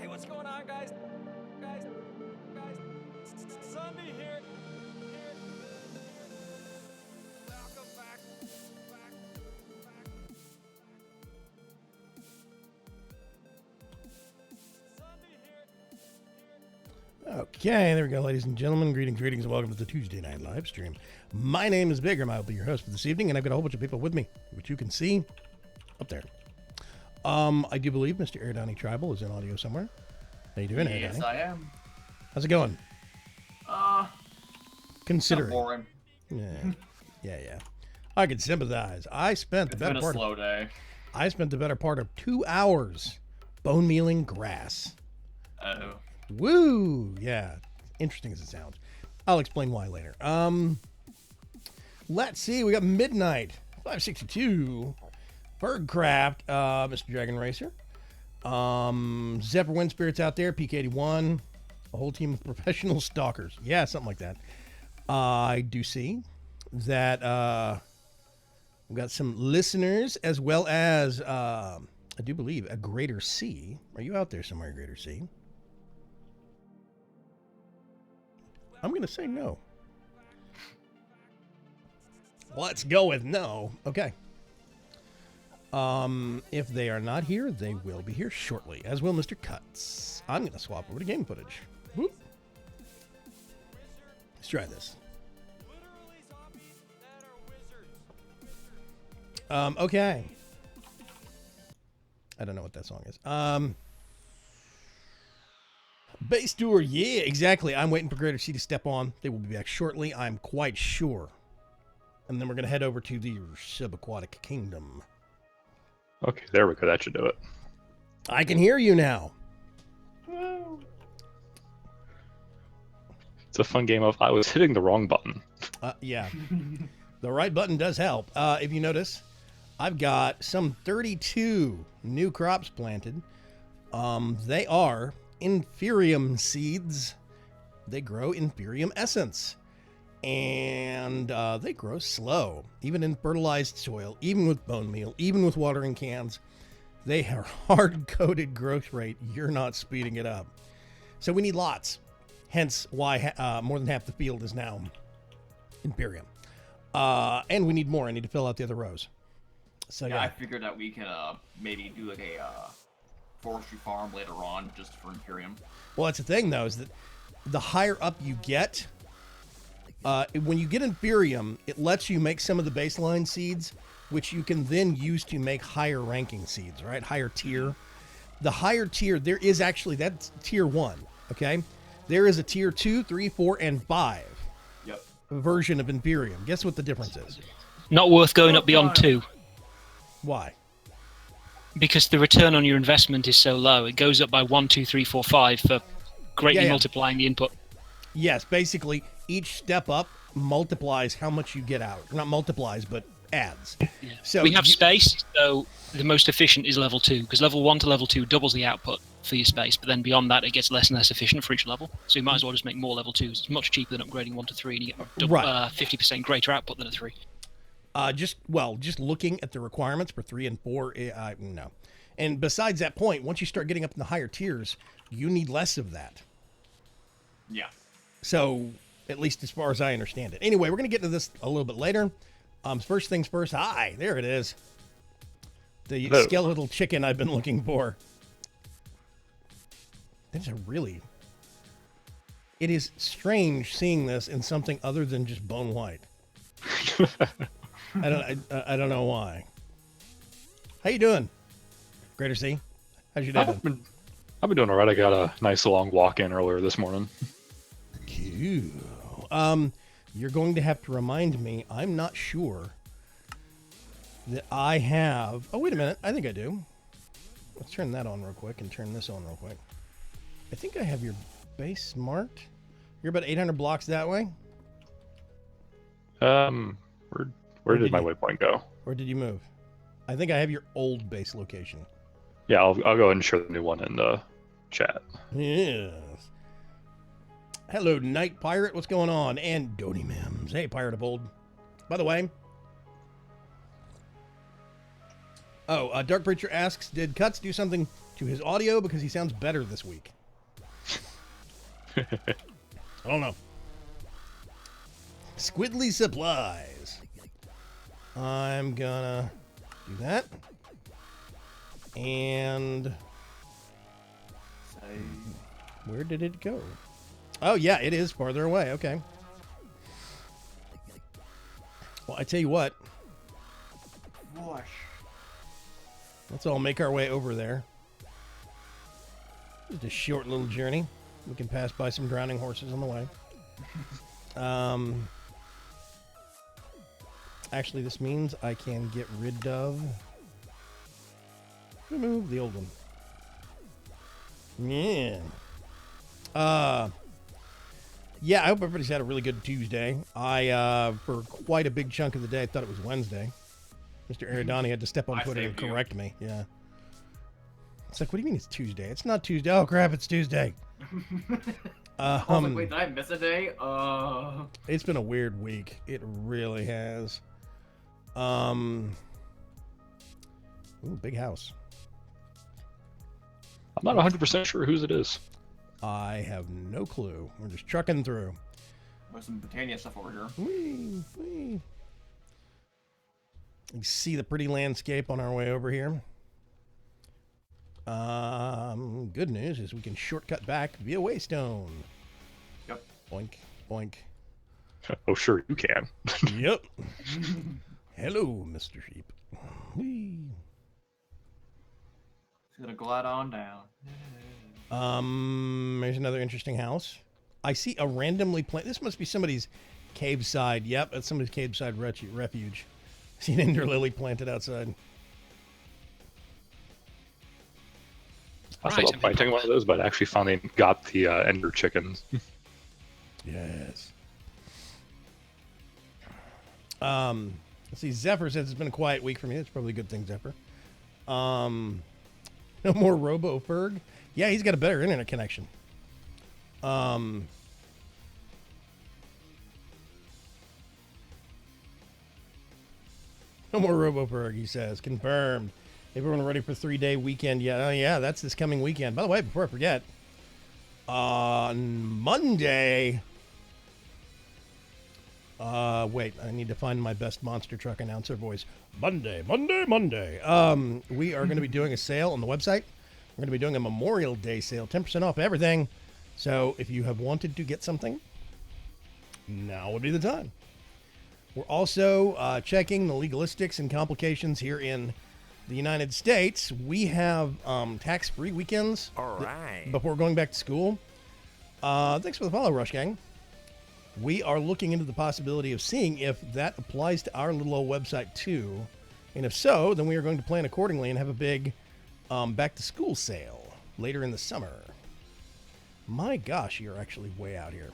Hey, what's going on, guys? Guys. Sunday here. Welcome back. Sunday here. Okay, there we go, ladies and gentlemen. Greetings, and welcome to the Tuesday Night Live Stream. My name is Bigger. I'll be your host for this evening, and I've got a whole bunch of people with me, which you can see up there. I do believe Mr. Air Tribal is in audio somewhere. How you doing, Air Yes, I am. How's it going? Considering. Boring. Yeah. I can sympathize. I spent the It's been better a part. slow day. I spent the better part of 2 hours bone mealing grass. Oh. Woo! Yeah, interesting as it sounds. I'll explain why later. Let's see. We got Midnight 562, Bergcraft, Mr. Dragon Racer, Zephyr Wind Spirits out there, PK81, a whole team of professional stalkers. Yeah, something like that. I do see that we've got some listeners as well as I do believe a Greater C. Are you out there somewhere, Greater C? I'm going to say no. Let's go with no. Okay. If they are not here, they will be here shortly, as will Mr. Cuts. I'm going to swap over to game footage. Whoop. Let's try this. Okay. I don't know what that song is. Base tour, yeah, exactly. I'm waiting for Greater C to step on. They will be back shortly, I'm quite sure. And then we're going to head over to the subaquatic kingdom. Okay, there we go. That should do it. I can hear you now. It's a fun game of I was hitting the wrong button. Yeah. The right button does help. If you notice, I've got some 32 new crops planted. They are Inferium seeds. They grow Inferium essence. And they grow slow, even in fertilized soil, even with bone meal, even with watering cans. They are hard-coded growth rate. You're not speeding it up. So we need lots. Hence why more than half the field is now Imperium. And we need more. I need to fill out the other rows. So Yeah, I figured that we could maybe do like a forestry farm later on just for Imperium. Well, that's the thing, though, is that the higher up you get, when you get Imperium, it lets you make some of the baseline seeds, which you can then use to make higher ranking seeds, right? Higher tier. The higher tier, there is actually, that's tier 1, okay? There is a tier 2, 3, 4, and 5 version of Imperium. Guess what the difference is? Not worth going up beyond 2. Why? Because the return on your investment is so low. It goes up by 1, 2, 3, 4, 5 for greatly multiplying the input. Yes, basically, each step up multiplies how much you get out. Not multiplies, but adds. Yeah. So we have space, so the most efficient is level 2, because level 1 to level 2 doubles the output for your space, but then beyond that it gets less and less efficient for each level. So you might as well just make more level 2s. It's much cheaper than upgrading 1 to 3, and you get 50% greater output than a 3. Just looking at the requirements for 3 and 4, no. And besides that point, once you start getting up in the higher tiers, you need less of that. Yeah. So, at least as far as I understand it. Anyway, we're going to get into this a little bit later. First things first. Hi, there it is. The skeletal chicken I've been looking for. That's it is strange seeing this in something other than just bone white. I don't know why. How you doing, Greater C? How's your day been? I've been doing all right. I got a nice long walk in earlier this morning. Cool. You're going to have to remind me. I'm not sure that I have. Oh, wait a minute. I think I do. Let's turn that on real quick and turn this on real quick. I think I have your base marked. You're about 800 blocks that way. Where did my waypoint go? Or did you move? I think I have your old base location. Yeah, I'll go ahead and share the new one in the chat. Yes. Hello, Night Pirate. What's going on? And Dodie Mims. Hey, Pirate of Old. By the way, Dark Preacher asks, did Cuts do something to his audio because he sounds better this week. I don't know. Squidly Supplies. I'm gonna do that. And where did it go? Oh, yeah, it is farther away. Okay. Well, I tell you what. Whoosh. Let's all make our way over there. Just a short little journey. We can pass by some drowning horses on the way. Actually, this means I can get rid of... Remove the old one. Yeah. Yeah, I hope everybody's had a really good Tuesday. For quite a big chunk of the day, I thought it was Wednesday. Mr. Aridani had to step on Twitter and correct me. Yeah. It's like, what do you mean it's Tuesday? It's not Tuesday. Oh, crap, it's Tuesday. I was like, wait, did I miss a day? It's been a weird week. It really has. Ooh, big house. I'm not 100% sure whose it is. I have no clue. We're just trucking through. There's some Britannia stuff over here. Whee, whee. You see the pretty landscape on our way over here. Good news is we can shortcut back via Waystone. Yep. Boink, boink. Oh, sure, you can. Yep. Hello, Mr. Sheep. Whee. It's gonna glide on down. There's another interesting house. I see a randomly planted. This must be somebody's cave side. Yep, that's somebody's cave side refuge. See an ender lily planted outside. I thought about planting one of those, but I actually finally got the ender chickens. Yes. Let's see. Zephyr says it's been a quiet week for me. That's probably a good thing, Zephyr. No more Robo-Ferg. Yeah, he's got a better internet connection. No more Robo-Ferg, he says. Confirmed. Everyone ready for 3-day weekend yet? Oh, yeah, that's this coming weekend. By the way, before I forget, on Monday... wait, I need to find my best monster truck announcer voice. Monday. We are going to be doing a sale on the website. We're going to be doing a Memorial Day sale, 10% off everything. So if you have wanted to get something, now would be the time. We're also checking the legalistics and complications here in the United States. We have tax-free weekends before going back to school. Thanks for the follow, Rush Gang. We are looking into the possibility of seeing if that applies to our little old website too. And if so, then we are going to plan accordingly and have a big back-to-school sale later in the summer. My gosh, you're actually way out here.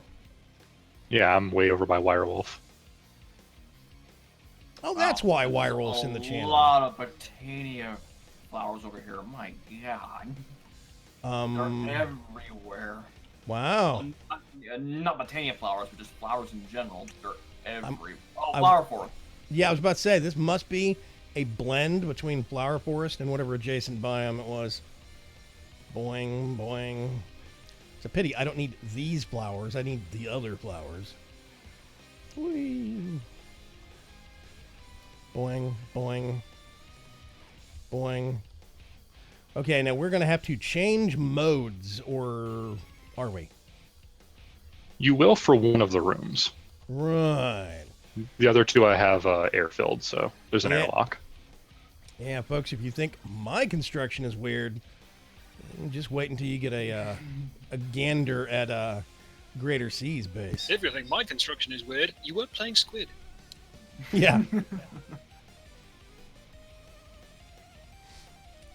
Yeah, I'm way over by Wirewolf. Oh, that's why Wirewolf's in the channel. A lot of Britannia flowers over here. My God. They're everywhere. Wow. Not Britannia flowers, but just flowers in general. They're everywhere. I- Flower forest. Yeah, I was about to say, this must be a blend between Flower Forest and whatever adjacent biome it was. Boing, boing. It's a pity I don't need these flowers. I need the other flowers. Whee. Boing, boing, boing. Okay, now we're going to have to change modes, or are we? You will for one of the rooms. Right. The other two I have air-filled, so there's an airlock. Yeah, folks, if you think my construction is weird, just wait until you get a gander at Greater Seas base. If you think my construction is weird, you weren't playing Squid. Yeah.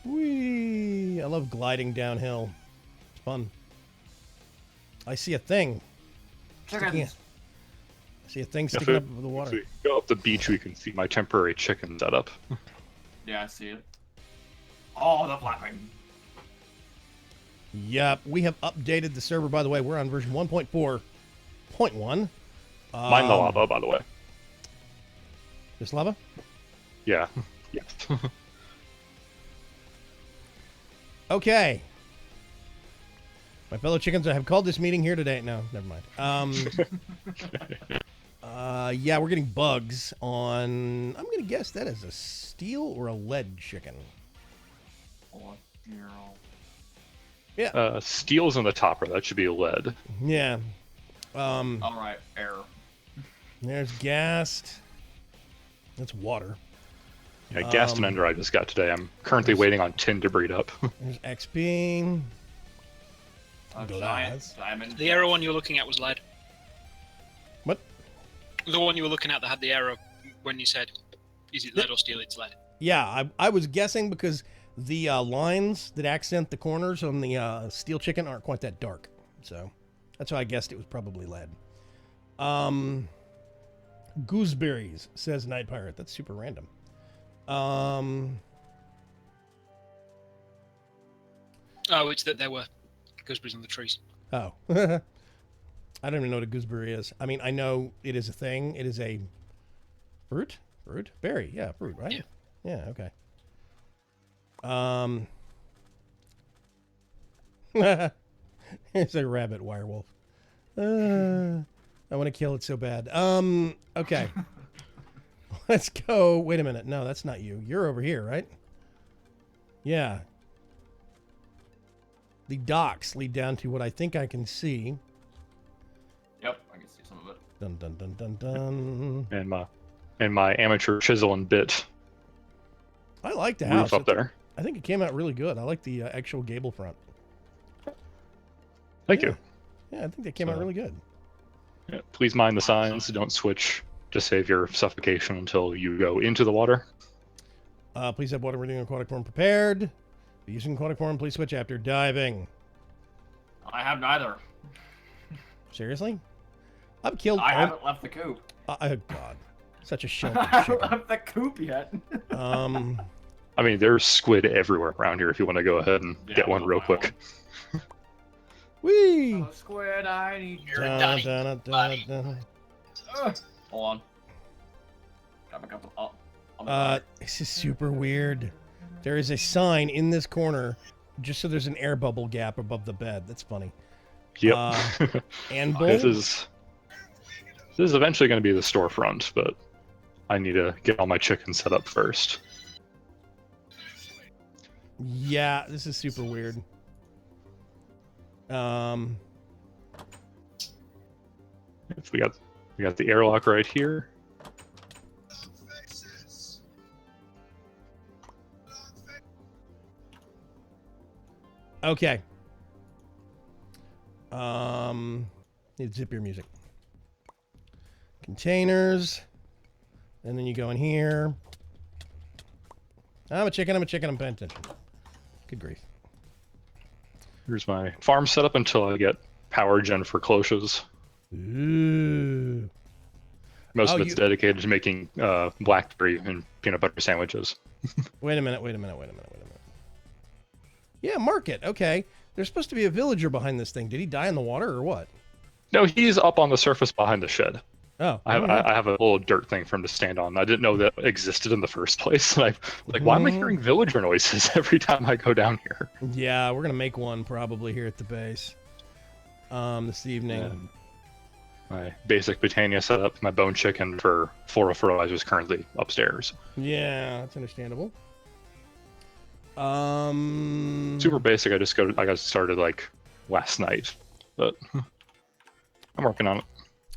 Whee! I love gliding downhill. It's fun. I see a thing. I see a thing sticking up over the water. If we go up the beach, we can see my temporary chicken setup. Yeah, I see it. Oh, the flapping. Yep, we have updated the server, by the way. We're on version 1.4.1. Mine the lava, by the way. This lava? Yeah. Yes. Okay. My fellow chickens, I have called this meeting here today. No, never mind. Yeah, we're getting bugs on. I'm gonna guess that is a steel or a lead chicken. Yeah. Steel's on the topper. That should be lead. Yeah. All right, error. There's gassed. That's water. Yeah, gassed and ender I just got today. I'm currently waiting on tin to breed up. There's XP. A Glass. giant diamond. The arrow one you were looking at was lead. What? The one you were looking at that had the arrow when you said, is it lead or steel? It's lead. Yeah, I was guessing because the lines that accent the corners on the steel chicken aren't quite that dark. So that's why I guessed it was probably lead. Gooseberries, says Night Pirate. That's super random. Oh, it's that there were gooseberries on the trees. Oh. I don't even know what a gooseberry is. I mean, I know it is a thing. It is a fruit? Fruit? Berry. Yeah, fruit, right? Yeah. Yeah, okay. It's a rabbit werewolf. I want to kill it so bad. Okay. Let's go. Wait a minute. No, that's not you. You're over here, right? Yeah. The docks lead down to what I think I can see. Yep, I can see some of it. Dun dun dun dun dun. And my amateur chisel and bit I like the roof house. up there. I think it came out really good. I like the actual gable front. Thank you. Yeah, I think they came out really good. Yeah, please mind the signs. Don't switch to save your suffocation until you go into the water. Please have water reading aquatic form prepared. If you're using aquatic form, please switch after diving. I have neither. Seriously? I've killed. I haven't left the coop. Oh God, such a I shelter haven't chicken. left the coop yet. I mean, there's squid everywhere around here if you want to go ahead and get one real quick. Whee! Oh, squid, I need your Dun, dun, dun, dun. Hold on. Got my couple. Oh, I'm gonna die. This is super weird. There is a sign in this corner, just so there's an air bubble gap above the bed. That's funny. Yep. And This is eventually going to be the storefront, but I need to get all my chickens set up first. Yeah, this is super weird. We got the airlock right here. Okay. Need zip your music. Containers. And then you go in here. I'm a chicken, I'm paying attention. Good grief. Here's my farm setup until I get power gen for cloches. Ooh. Most of it's dedicated to making blackberry and peanut butter sandwiches. Wait a minute. Yeah, market. Okay. There's supposed to be a villager behind this thing. Did he die in the water or what? No, he's up on the surface behind the shed. Oh. I have a little dirt thing for him to stand on. I didn't know that existed in the first place. And why am I hearing villager noises every time I go down here? Yeah, we're gonna make one probably here at the base. This evening. Yeah. My basic Britannia setup, my bone chicken for 4 fertilizers currently upstairs. Yeah, that's understandable. Super basic. I got started like last night, but I'm working on it.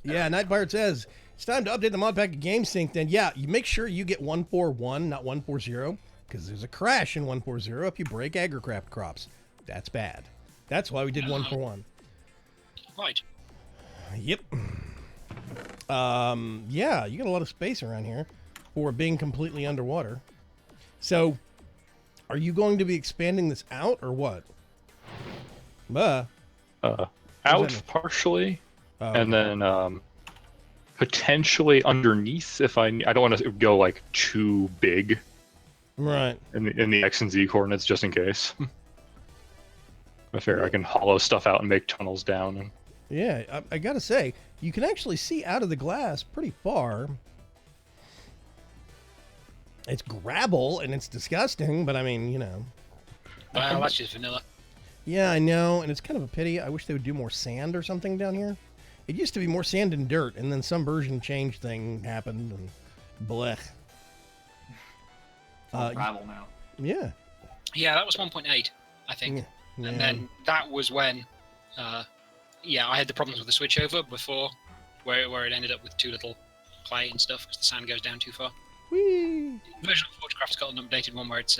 Yeah, Night Pirate says it's time to update the Modpack to GameSync. Then yeah, you make sure you get 141, not 140, because there's a crash in 140 if you break agricraft crops. That's bad. That's why we did 141. Right. Yep. Yeah, you got a lot of space around here for being completely underwater. So, are you going to be expanding this out or what? Out partially, and then potentially underneath if I don't want to go like too big. Right. In the X and Z coordinates just in case. I figure I can hollow stuff out and make tunnels down. And... Yeah, I gotta say, you can actually see out of the glass pretty far. It's gravel and it's disgusting, but I mean, you know. Well, that's just vanilla. Yeah, I know, and it's kind of a pity. I wish they would do more sand or something down here. It used to be more sand and dirt, and then some version change thing happened, and blech. Gravel now. Yeah. Yeah, that was 1.8, I think. Yeah. And then that was when, I had the problems with the switchover before, where it ended up with too little clay and stuff because the sand goes down too far. Whee! The version of Forgecraft's got an updated one where it's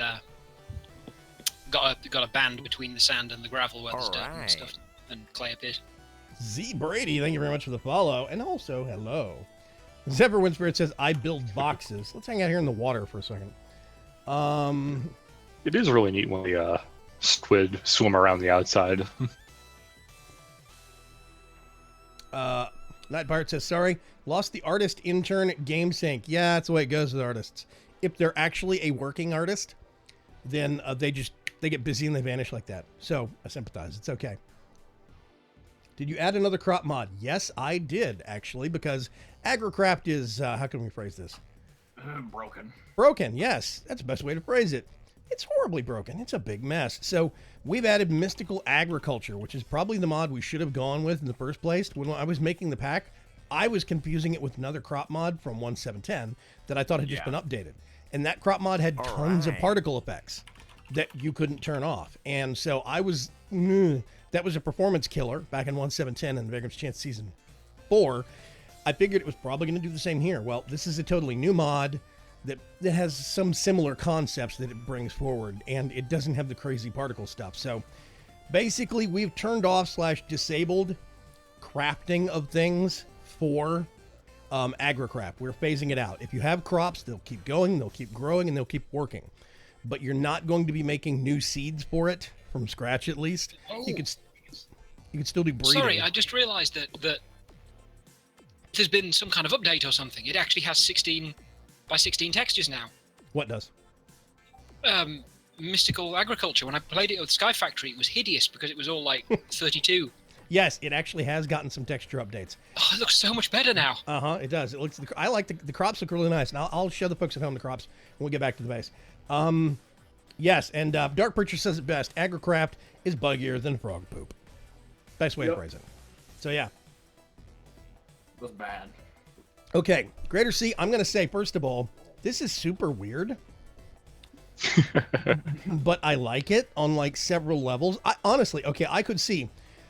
got a band between the sand and the gravel where there's dirt and stuff, and clay appears. Z Brady, thank you very much for the follow, and also hello. Zephyr Windspirit says, "I build boxes." Let's hang out here in the water for a second. It is really neat when the squid swim around the outside. Night Pirate says, "Sorry, lost the artist intern game sync." Yeah, that's the way it goes with artists. If they're actually a working artist, then they get busy and they vanish like that. So I sympathize. It's okay. Did you add another crop mod? Yes, I did, actually, because AgriCraft is, how can we phrase this? Broken. Broken, yes. That's the best way to phrase it. It's horribly broken. It's a big mess. So we've added Mystical Agriculture, which is probably the mod we should have gone with in the first place. When I was making the pack, I was confusing it with another crop mod from 1.7.10 that I thought had just been updated. And that crop mod had tons of particle effects that you couldn't turn off. And so I was... that was a performance killer back in 1.7.10 and Vagrant's Chance Season 4. I figured it was probably going to do the same here. Well, this is a totally new mod that has some similar concepts that it brings forward, and it doesn't have the crazy particle stuff. So basically, we've turned off / disabled crafting of things for AgriCraft. We're phasing it out. If you have crops, they'll keep going, they'll keep growing, and they'll keep working. But you're not going to be making new seeds for it from scratch, at least. Oh. You could still do breeding. Sorry, I just realised that there's been some kind of update or something. It actually has 16 by 16 textures now. What does? Mystical Agriculture. When I played it with Sky Factory, it was hideous because it was all like 32. Yes, it actually has gotten some texture updates. Oh, it looks so much better now. It does. It looks. I like the crops look really nice, and I'll show the folks at home the crops when we get back to the base. Yes, and Dark Preacher says it best. AgriCraft is buggier than frog poop. Best way to phrase it. So yeah. It was bad. Okay, Greater C. I'm gonna say first of all, this is super weird, but I like it on like several levels. Honestly, okay, I could see.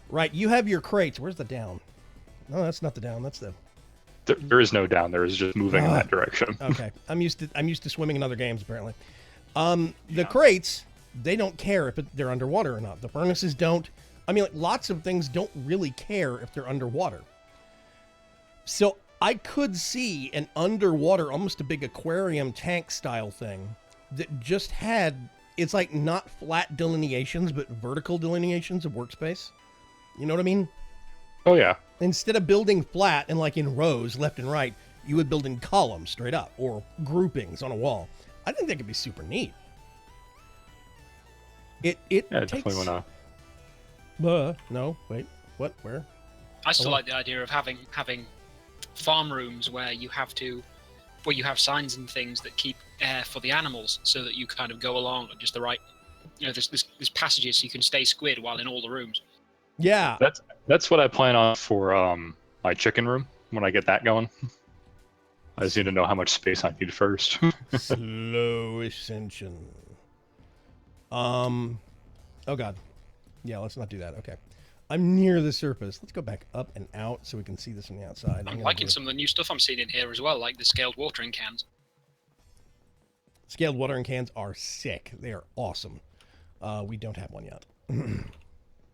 Right, you have your crates. Where's the down? No, that's not the down. That's the. There is no down. There is just moving in that direction. Okay, I'm used to swimming in other games apparently. The crates, they don't care if they're underwater or not. The furnaces don't. I mean, like, lots of things don't really care if they're underwater. So I could see an underwater, almost a big aquarium tank style thing that just had, it's like not flat delineations, but vertical delineations of workspace. You know what I mean? Oh, yeah. Instead of building flat and like in rows, left and right, you would build in columns straight up or groupings on a wall. I think that could be super neat. It definitely want to. No, wait, what? Where? I still like the idea of having farm rooms where you have signs and things that keep air for the animals, so that you kind of go along at just the right. There's passages so you can stay squid while in all the rooms. Yeah, that's what I plan on for my chicken room when I get that going. I just need to know how much space I need first. Slow ascension. Oh god. Yeah, let's not do that. Okay. I'm near the surface. Let's go back up and out so we can see this from the outside. I'm liking some of the new stuff I'm seeing in here as well, like the scaled watering cans. Scaled watering cans are sick. They are awesome. We don't have one yet.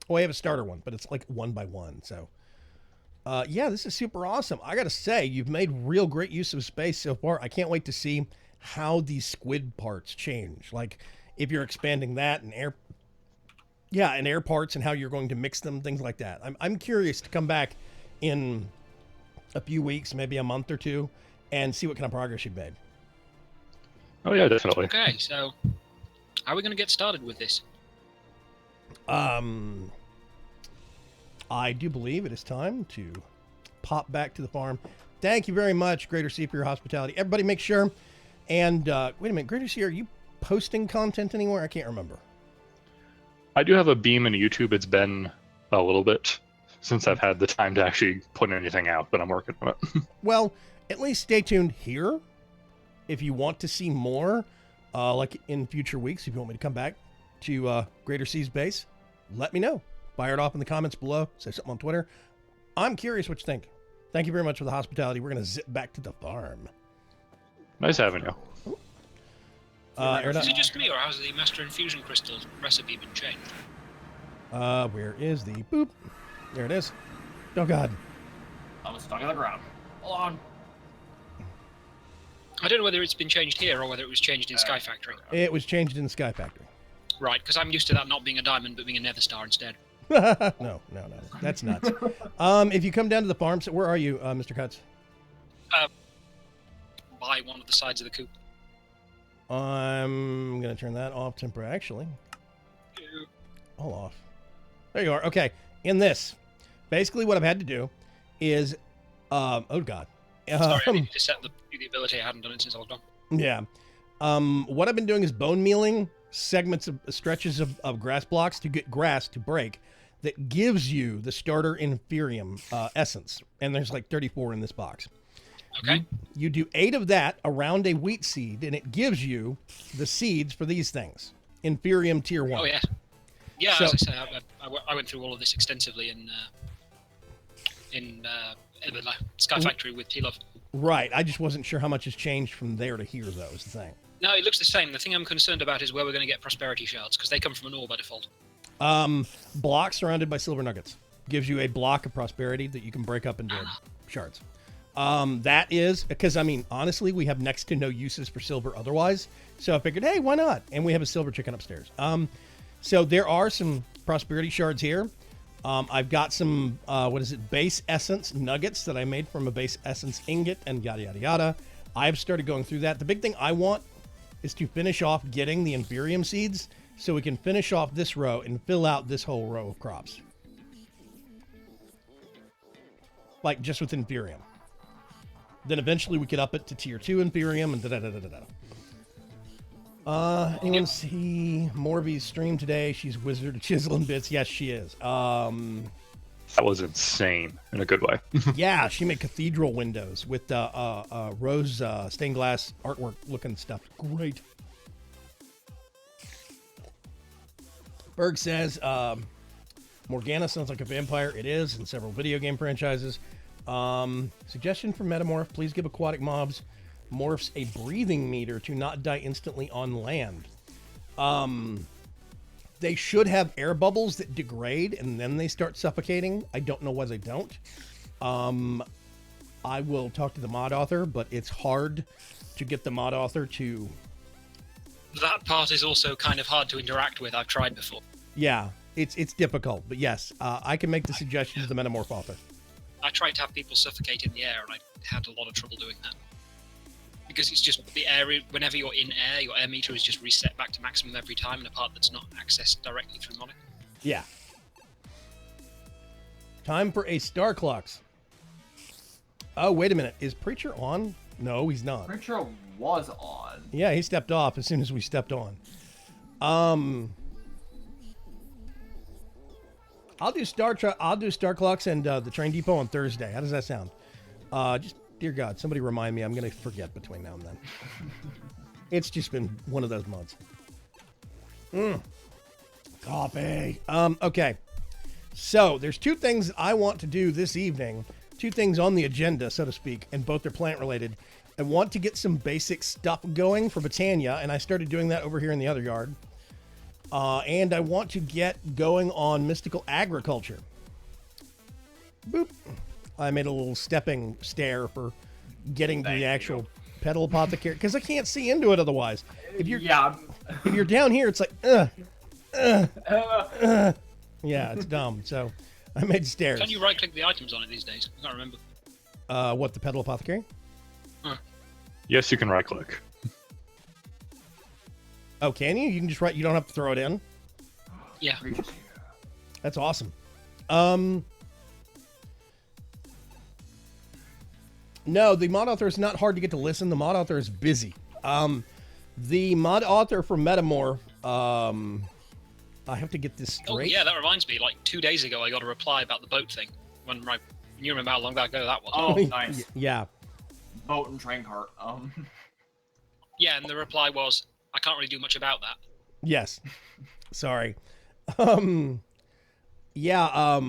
Oh, I have a starter one, but it's like 1 by 1. So, yeah, this is super awesome. I got to say, you've made real great use of space so far. I can't wait to see how these squid parts change. Like, if you're expanding that and air parts and how you're going to mix them, things like that. I'm curious to come back in a few weeks, maybe a month or two, and see what kind of progress you've made. Oh, yeah, definitely. Okay, so how are we going to get started with this? I do believe it is time to pop back to the farm. Thank you very much, Greater C, for your hospitality. Everybody make sure. And wait a minute, Greater C, are you posting content anywhere? I can't remember. I do have a Beam and a YouTube. It's been a little bit since I've had the time to actually put anything out, but I'm working on it. Well, at least stay tuned here. If you want to see more, like in future weeks, if you want me to come back to Greater Seas Base, let me know. Fire it off in the comments below. Say something on Twitter. I'm curious what you think. Thank you very much for the hospitality. We're going to zip back to the farm. Nice having you. Is it just me, or has the Master Infusion Crystal recipe been changed? Where is the boop? There it is. Oh, God. I was stuck on the ground. Hold on. I don't know whether it's been changed here or whether it was changed in Sky Factory. It was changed in Sky Factory. Right, because I'm used to that not being a diamond, but being a nether star instead. No. That's nuts. If you come down to the farm, so where are you, Mr. Cuts? By one of the sides of the coop. I'm going to turn that off temporarily, actually. All off. There you are. Okay. In this, basically what I've had to do is, oh God. Sorry, I needed to set the ability. I hadn't done it since I was gone. Yeah. What I've been doing is bone mealing segments of stretches of grass blocks to get grass to break that gives you the starter inferium essence. And there's like 34 in this box. Okay. You do 8 of that around a wheat seed, and it gives you the seeds for these things. Inferium tier 1. Oh, yeah. Yeah, So- as I say, I went through all of this extensively in the Sky Factory with T-Love. Right. I just wasn't sure how much has changed from there to here, though, is the thing. No, it looks the same. The thing I'm concerned about is where we're going to get prosperity shards, because they come from an ore by default. Block surrounded by silver nuggets. Gives you a block of prosperity that you can break up into shards. That is, because, I mean, honestly, we have next to no uses for silver otherwise. So I figured, hey, why not? And we have a silver chicken upstairs. So there are some prosperity shards here. I've got some, base essence nuggets that I made from a base essence ingot and yada, yada, yada. I've started going through that. The big thing I want is to finish off getting the inferium seeds so we can finish off this row and fill out this whole row of crops. Like just with inferium. Then eventually we could up it to tier 2 inferium and da-da-da-da-da. Anyone see Morby's stream today? She's Wizard of Chiseling Bits. Yes, she is. That was insane in a good way. Yeah, she made cathedral windows with rose stained glass artwork looking stuff. Great. Berg says, Morgana sounds like a vampire. It is in several video game franchises. Suggestion for Metamorph, please give aquatic mobs morphs a breathing meter to not die instantly on land. They should have air bubbles that degrade and then they start suffocating. I don't know why they don't. I will talk to the mod author, but it's hard to get the mod author to... That part is also kind of hard to interact with. I've tried before. Yeah, it's difficult, but yes, I can make the suggestion to the Metamorph author. I tried to have people suffocate in the air, and I had a lot of trouble doing that. Because it's just the air, whenever you're in air, your air meter is just reset back to maximum every time in a part that's not accessed directly through Monic. Yeah. Time for a Star Clocks. Oh, wait a minute. Is Preacher on? No, he's not. Preacher was on. Yeah, he stepped off as soon as we stepped on. I'll do Star Clocks and the Train Depot on Thursday. How does that sound? Just dear God, somebody remind me. I'm going to forget between now and then. It's just been one of those months. Coffee. Okay. So there's 2 things I want to do this evening. 2 things on the agenda, so to speak, and both are plant related. I want to get some basic stuff going for Botania, and I started doing that over here in the other yard. And I want to get going on mystical agriculture. Boop. I made a little stepping stair for getting to the actual petal apothecary because I can't see into it otherwise. If you're down here, it's like yeah, it's dumb. So I made stairs. Can you right-click the items on it these days? I can't remember. What, the petal apothecary? Yes, you can right click. Oh, can you? You can just write. You don't have to throw it in. Yeah. That's awesome. No, the mod author is not hard to get to listen. The mod author is busy. The mod author for Metamorph, I have to get this straight. Oh yeah, that reminds me. Like 2 days ago, I got a reply about the boat thing. You remember how long ago that was? Oh, nice. Yeah. Boat and train cart. Yeah, and the reply was, I can't really do much about that. Yes. Sorry. Yeah.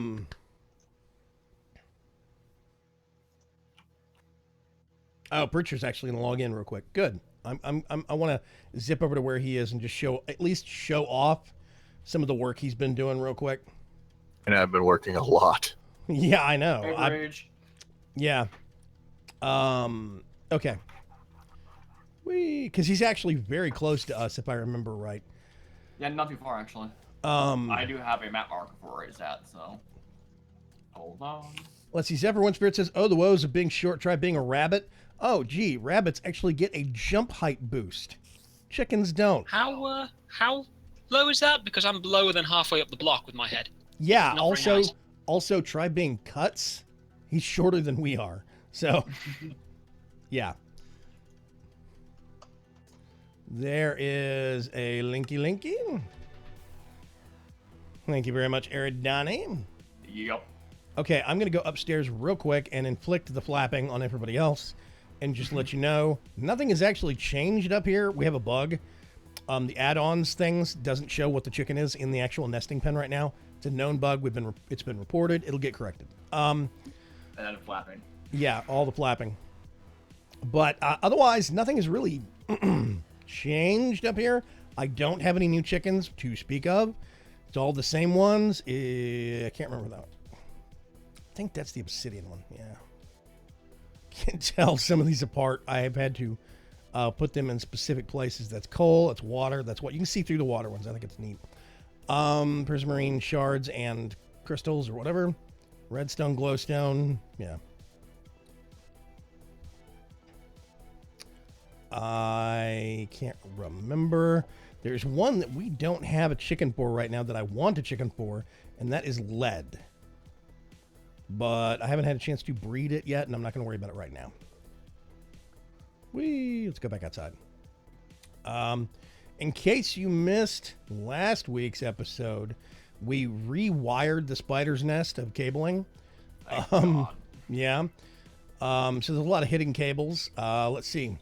Oh, Pritchard's actually gonna log in real quick. Good. I want to zip over to where he is and just at least show off some of the work he's been doing real quick. And I've been working a lot. Yeah, I know. Average. Yeah. Okay. Because he's actually very close to us, if I remember right. Yeah, not too far actually. I do have a map marker for where it's at, so hold on. Let's see. Zephyr One Spirit says, "Oh, the woes of being short. Try being a rabbit." Oh, gee, rabbits actually get a jump height boost. Chickens don't. How low is that? Because I'm lower than halfway up the block with my head. Yeah. Not very nice. Also try being Cuts. He's shorter than we are. So, yeah. There is a linky. Thank you very much, Eridani. Yep. Okay, I'm going to go upstairs real quick and inflict the flapping on everybody else and just let you know, nothing has actually changed up here. We have a bug. The add-ons things doesn't show what the chicken is in the actual nesting pen right now. It's a known bug. It's been reported. It'll get corrected. And then flapping. Yeah, all the flapping. But otherwise, nothing has really changed up here. I don't have any new chickens to speak of. It's all the same ones. I can't remember that one. I think that's the obsidian one. Yeah. Can't tell some of these apart. I have had to put them in specific places. That's coal. That's water. That's what you can see through the water ones. I think it's neat. Prismarine shards and crystals or whatever. Redstone, glowstone. Yeah. I can't remember. There's one that we don't have a chicken for right now that I want a chicken for, and that is lead. But I haven't had a chance to breed it yet, and I'm not going to worry about it right now. Let's go back outside. In case you missed last week's episode, we rewired the spider's nest of cabling. Yeah. So there's a lot of hidden cables. Let's see.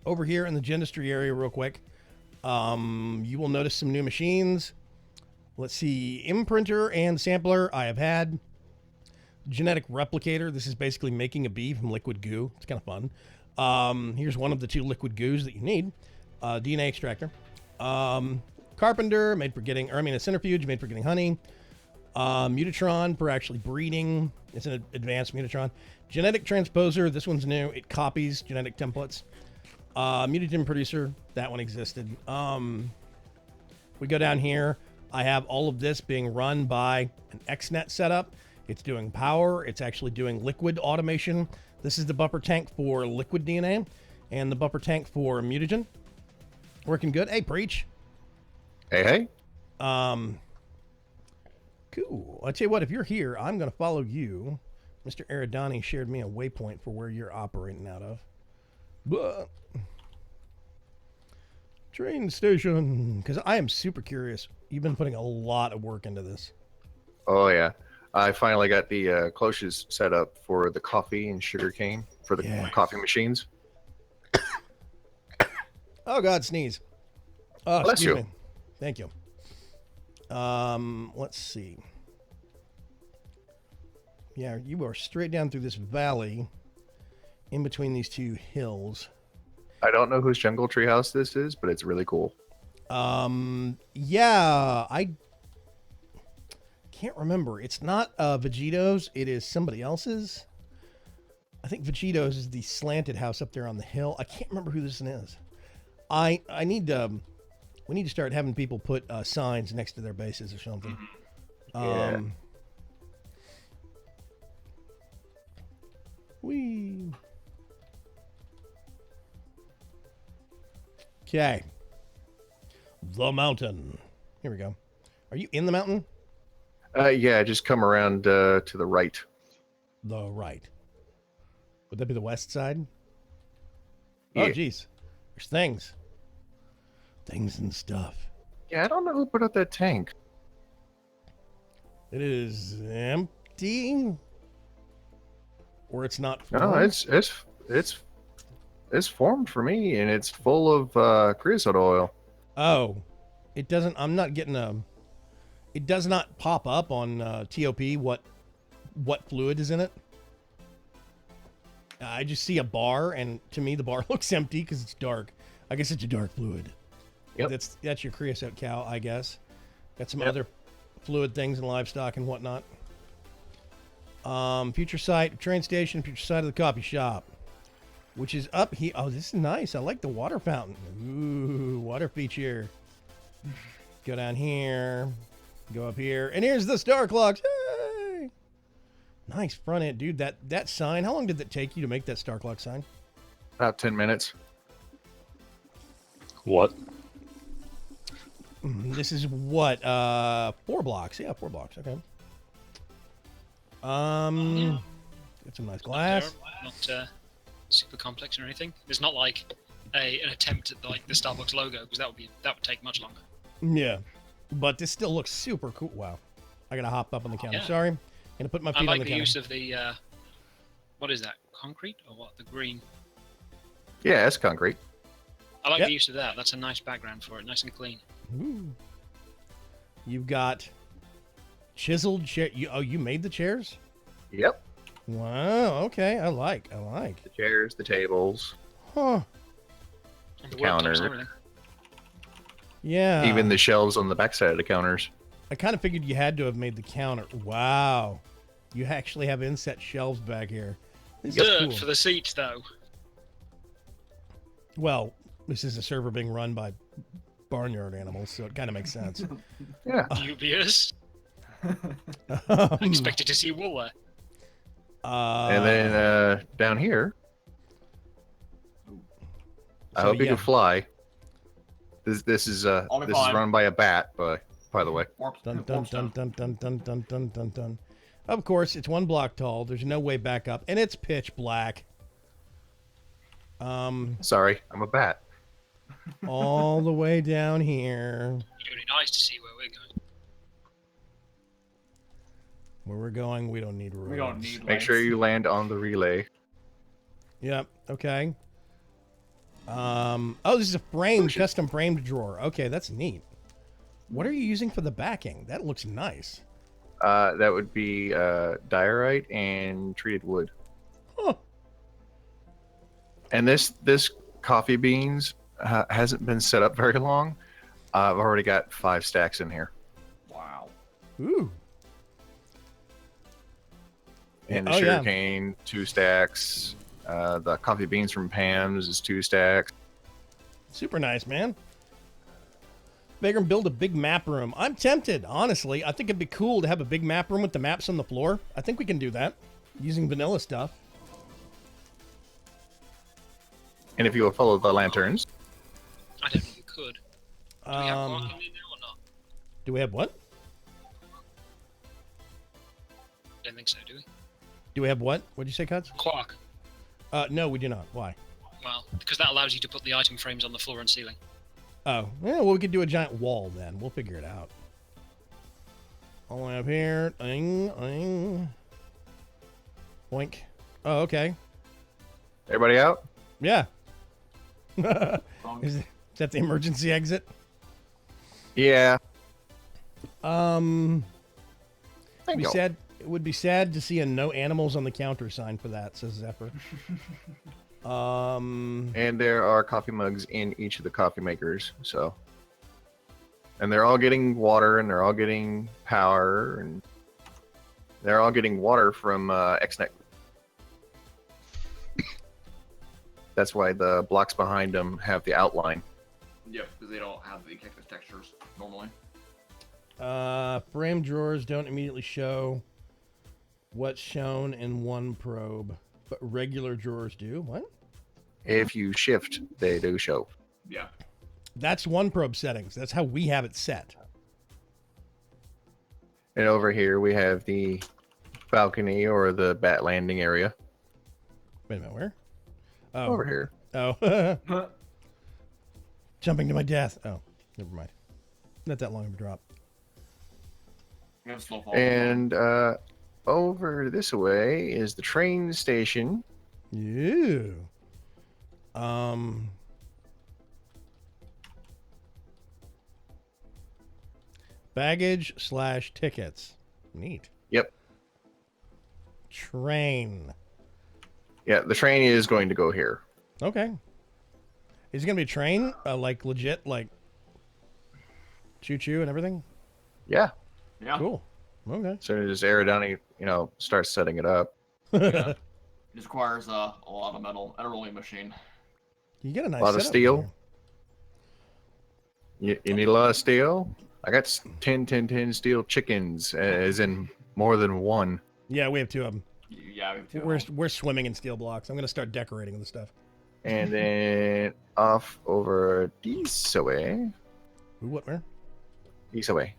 Over here in the Gendistry area real quick, you will notice some new machines. Let's see. Imprinter and sampler I have had. Genetic replicator. This is basically making a bee from liquid goo. It's kind of fun. Here's one of the 2 liquid goos that you need. DNA extractor. Carpenter, a centrifuge made for getting honey. Mutatron for actually breeding. It's an advanced Mutatron. Genetic transposer. This one's new. It copies genetic templates. Mutagen producer. That one existed. We go down here. I have all of this being run by an XNet setup. It's doing power. It's actually doing liquid automation. This is the buffer tank for liquid DNA and the buffer tank for mutagen. Working good. Hey, Preach. Hey. Cool. I tell you what, if you're here, I'm going to follow you. Mr. Eridani shared me a waypoint for where you're operating out of. But train station, because I am super curious. You've been putting a lot of work into this. Oh, yeah. I finally got the cloches set up for the coffee and sugar cane for the coffee machines. Oh, God, sneeze. Oh, Bless excuse you. me. Thank you. Let's see. Yeah, you are straight down through this valley in between these 2 hills. I don't know whose jungle treehouse this is, but it's really cool. Yeah, I can't remember. It's not Vegito's. It is somebody else's. I think Vegito's is the slanted house up there on the hill. I can't remember who this one is. I need to. We need to start having people put signs next to their bases or something. Yeah. Okay. The mountain. Here we go. Are you in the mountain? Yeah, just come around to the right. The right. Would that be the west side? Yeah. Oh, geez. There's things. Things and stuff. Yeah, I don't know who put up that tank. It is empty. Or it's not full. No, it's formed for me, and it's full of creosote oil. Oh, it doesn't. I'm not getting a. It does not pop up on TOP what fluid is in it. I just see a bar, and to me the bar looks empty because it's dark. I guess it's a dark fluid. Yep. That's your creosote cow, I guess. Got some other fluid things and livestock and whatnot. Future site, train station, future site of the coffee shop, which is up here. Oh, this is nice. I like the water fountain. Ooh, water feature. Go down here. Go up here. And here's the star clocks. Yay! Nice front end. Dude, that sign, how long did that take you to make that star clock sign? About 10 minutes. What? This is what? 4 blocks. Yeah, 4 blocks. Okay. Get some nice glass. Not super complex or anything. There's not like an attempt at like the Starbucks logo, because that would take much longer. Yeah, but this still looks super cool. Wow, I gotta hop up on the counter. Yeah. Sorry, gonna put my feet I on like the the counter. use of the what is that? Concrete or what? The green. Yeah, it's concrete. I like Yep. the use of that. That's a nice background for it, nice and clean. Ooh. You've got chiseled chair. You made the chairs? Yep. Wow. Okay, I like. The chairs, the tables, Huh. And the Counter. worktops and everything. Yeah. even the shelves on the backside of the counters. I kind of figured you had to have made the counter. Wow. You actually have inset shelves back here. This is Dirt cool. for the seats, though. Well, this is a server being run by barnyard animals, so it kind of makes sense. Yeah. Dubious. I Um, expected to see wool there. And then down here, I So, hope you yeah. can fly. This is I'll be this is fine. run by a bat, by the way. Warp, Dun, warp dun, stone. dun, dun, dun, dun, dun, dun, dun. Of course, it's 1 block tall. There's no way back up, and it's pitch black. Sorry, I'm a bat. All the way down here. It's really nice to see where we're going. Where we're going, we don't need roads. We don't need Make sure you land on the relay. Yep. Okay. Oh, this is a framed, custom framed drawer. Okay, that's neat. What are you using for the backing? That looks nice. That would be diorite and treated wood. Huh. And this coffee beans hasn't been set up very long. I've already got 5 stacks in here. Wow. Ooh. And the Oh, yeah. sugarcane, 2 stacks. The coffee beans from Pam's is 2 stacks. Super nice, man. Bigger and build a big map room. I'm tempted, honestly. I think it'd be cool to have a big map room with the maps on the floor. I think we can do that using vanilla stuff. And if you will follow the lanterns, I don't think you could. Do we have parking in there or not? Do we have what? Don't think so, do we? Do we have what? What'd you say, Cuts? Quark. No, we do not. Why? Well, because that allows you to put the item frames on the floor and ceiling. Oh, yeah, well, we could do a giant wall then. We'll figure it out. All the way up here. Ding, ding. Boink. Oh, okay. everybody out? Yeah. Wrong. Is that the emergency exit? Yeah. It'd Thank be you. sad. It would be sad to see a no animals on the counter sign for that, says Zephyr. And there are coffee mugs in each of the coffee makers, so. And they're all getting water, and they're all getting power, and they're all getting water from XNet. That's why the blocks behind them have the outline. Yep, because they don't have the textures normally. Frame drawers don't immediately show what's shown in one probe, but regular drawers do. What? If you shift, they do show. Yeah. That's one probe settings. That's how we have it set. And over here we have the balcony or the bat landing area. Wait a minute, where? Oh, Over here. Oh, jumping to my death. Oh, never mind. Not that long of a drop. You have slow fall. And over this way is the train station. Yeah. Baggage / tickets. Neat. Yep. Train. Yeah, the train is going to go here. Okay. Is it gonna be a train? Like legit, like choo-choo and everything? Yeah. Yeah. Cool. Okay. As soon as Aerodani, starts setting it up. Yeah. It just requires a lot of metal and a rolling machine. You get a nice A lot of setup steel. here. You need a lot of steel? I got 10 steel chickens, as in more than one. Yeah, we have 2 of them. Yeah, we have 2. We're swimming in steel blocks. I'm gonna start decorating the stuff. And then off over this way. Ooh, what, where? This way.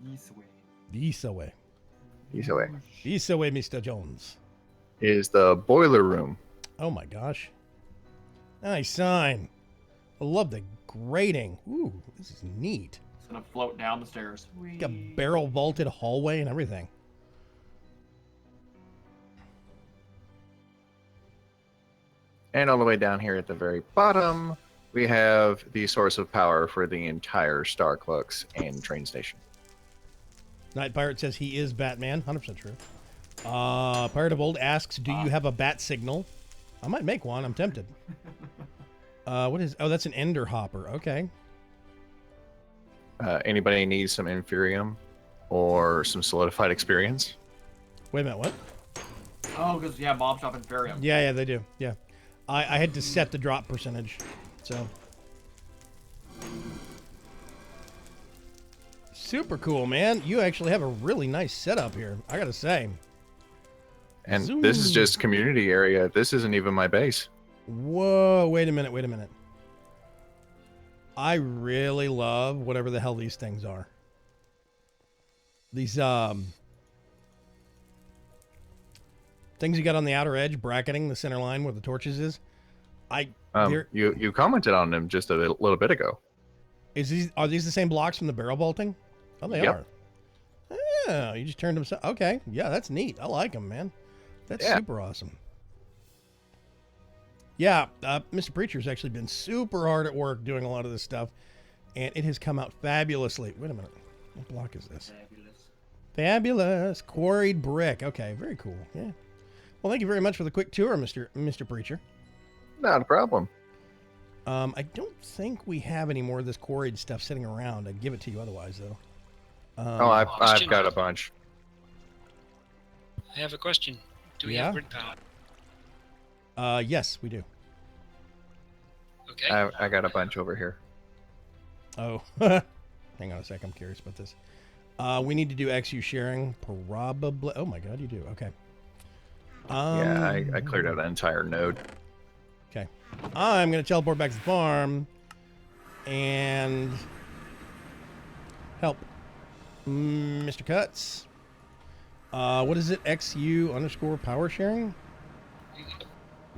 This way. This way. This way, Mr. Jones. Is the boiler room. Oh my gosh. Nice sign. I love the grating. Ooh, this is neat. It's gonna float down the stairs. Got barrel vaulted hallway and everything. And all the way down here at the very bottom, we have the source of power for the entire Star Clux and train station. Night Pirate says he is Batman. 100% true. Pirate of Old asks, do you have a bat signal? I might make one. I'm tempted. What is... Oh, that's an ender hopper. Okay. Anybody needs some Inferium or some solidified experience? Wait a minute, what? Oh, because mob shop and Farium. Yeah, they do. Yeah. I had to set the drop percentage. So... Super cool, man. You actually have a really nice setup here, I gotta say. And Zoom. this is just community area. This isn't even my base. Whoa, wait a minute. I really love whatever the hell these things are. These things you got on the outer edge, bracketing the center line where the torches is. You commented on them just a little bit ago. Are these the same blocks from the barrel vaulting? Oh, they Yep. are. Yeah, you just turned them. Okay, yeah, that's neat. I like them, man. That's super awesome. Yeah, Mr. Preacher's actually been super hard at work doing a lot of this stuff, and it has come out fabulously. Wait a minute. What block is this? Fabulous. Quarried brick. Okay, very cool. Yeah. Well, thank you very much for the quick tour, Mr. Preacher. Not a problem. I don't think we have any more of this quarried stuff sitting around. I'd give it to you otherwise, though. I've got a bunch. I have a question. Do we Yeah? have grid power? Yes, we do. Okay. I got a bunch over here. Oh, hang on a sec. I'm curious about this. We need to do XU sharing, probably. Oh my God, you do. Okay. Yeah, I cleared out an entire node. Okay. I'm going to teleport back to the farm and help Mr. Cuts. What is it? XU_ power sharing?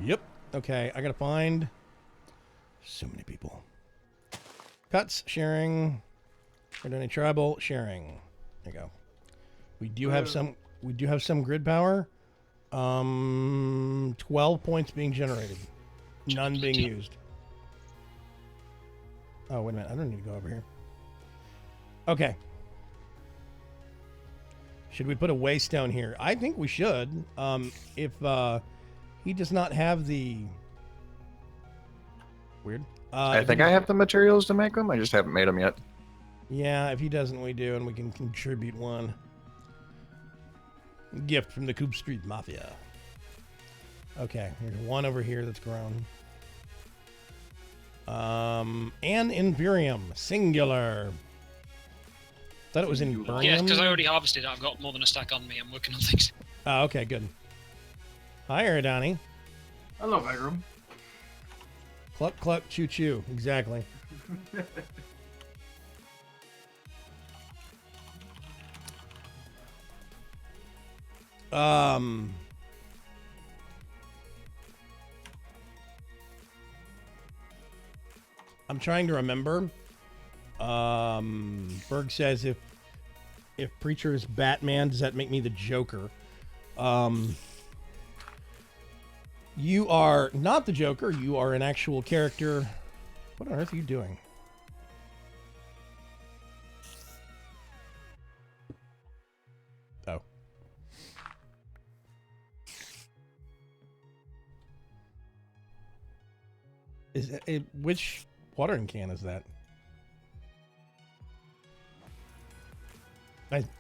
Yep. Okay, I got to find so many people. Cuts sharing. Any tribal sharing. There you go. We do have some grid power. 12 points being generated. None being used. Oh, wait a minute. I don't need to go over here. Okay. Should we put a waystone here? I think we should. If he does not have the... Weird. I think I have the materials to make them. I just haven't made them yet. Yeah, if he doesn't, we do, and we can contribute one. Gift from the Coop Street Mafia. Okay, here's one over here that's grown. And Inferium, singular. Thought it was in Inferium. Yeah, because I already harvested it. I've got more than a stack on me. I'm working on things. Oh, okay, good. Hi, Aerodani. Hello, bedroom. Cluck, cluck, choo, choo. Exactly. I'm trying to remember. Berg says if Preacher is Batman, does that make me the Joker? You are not the Joker. You are an actual character. What on earth are you doing? Oh. Which watering can is that?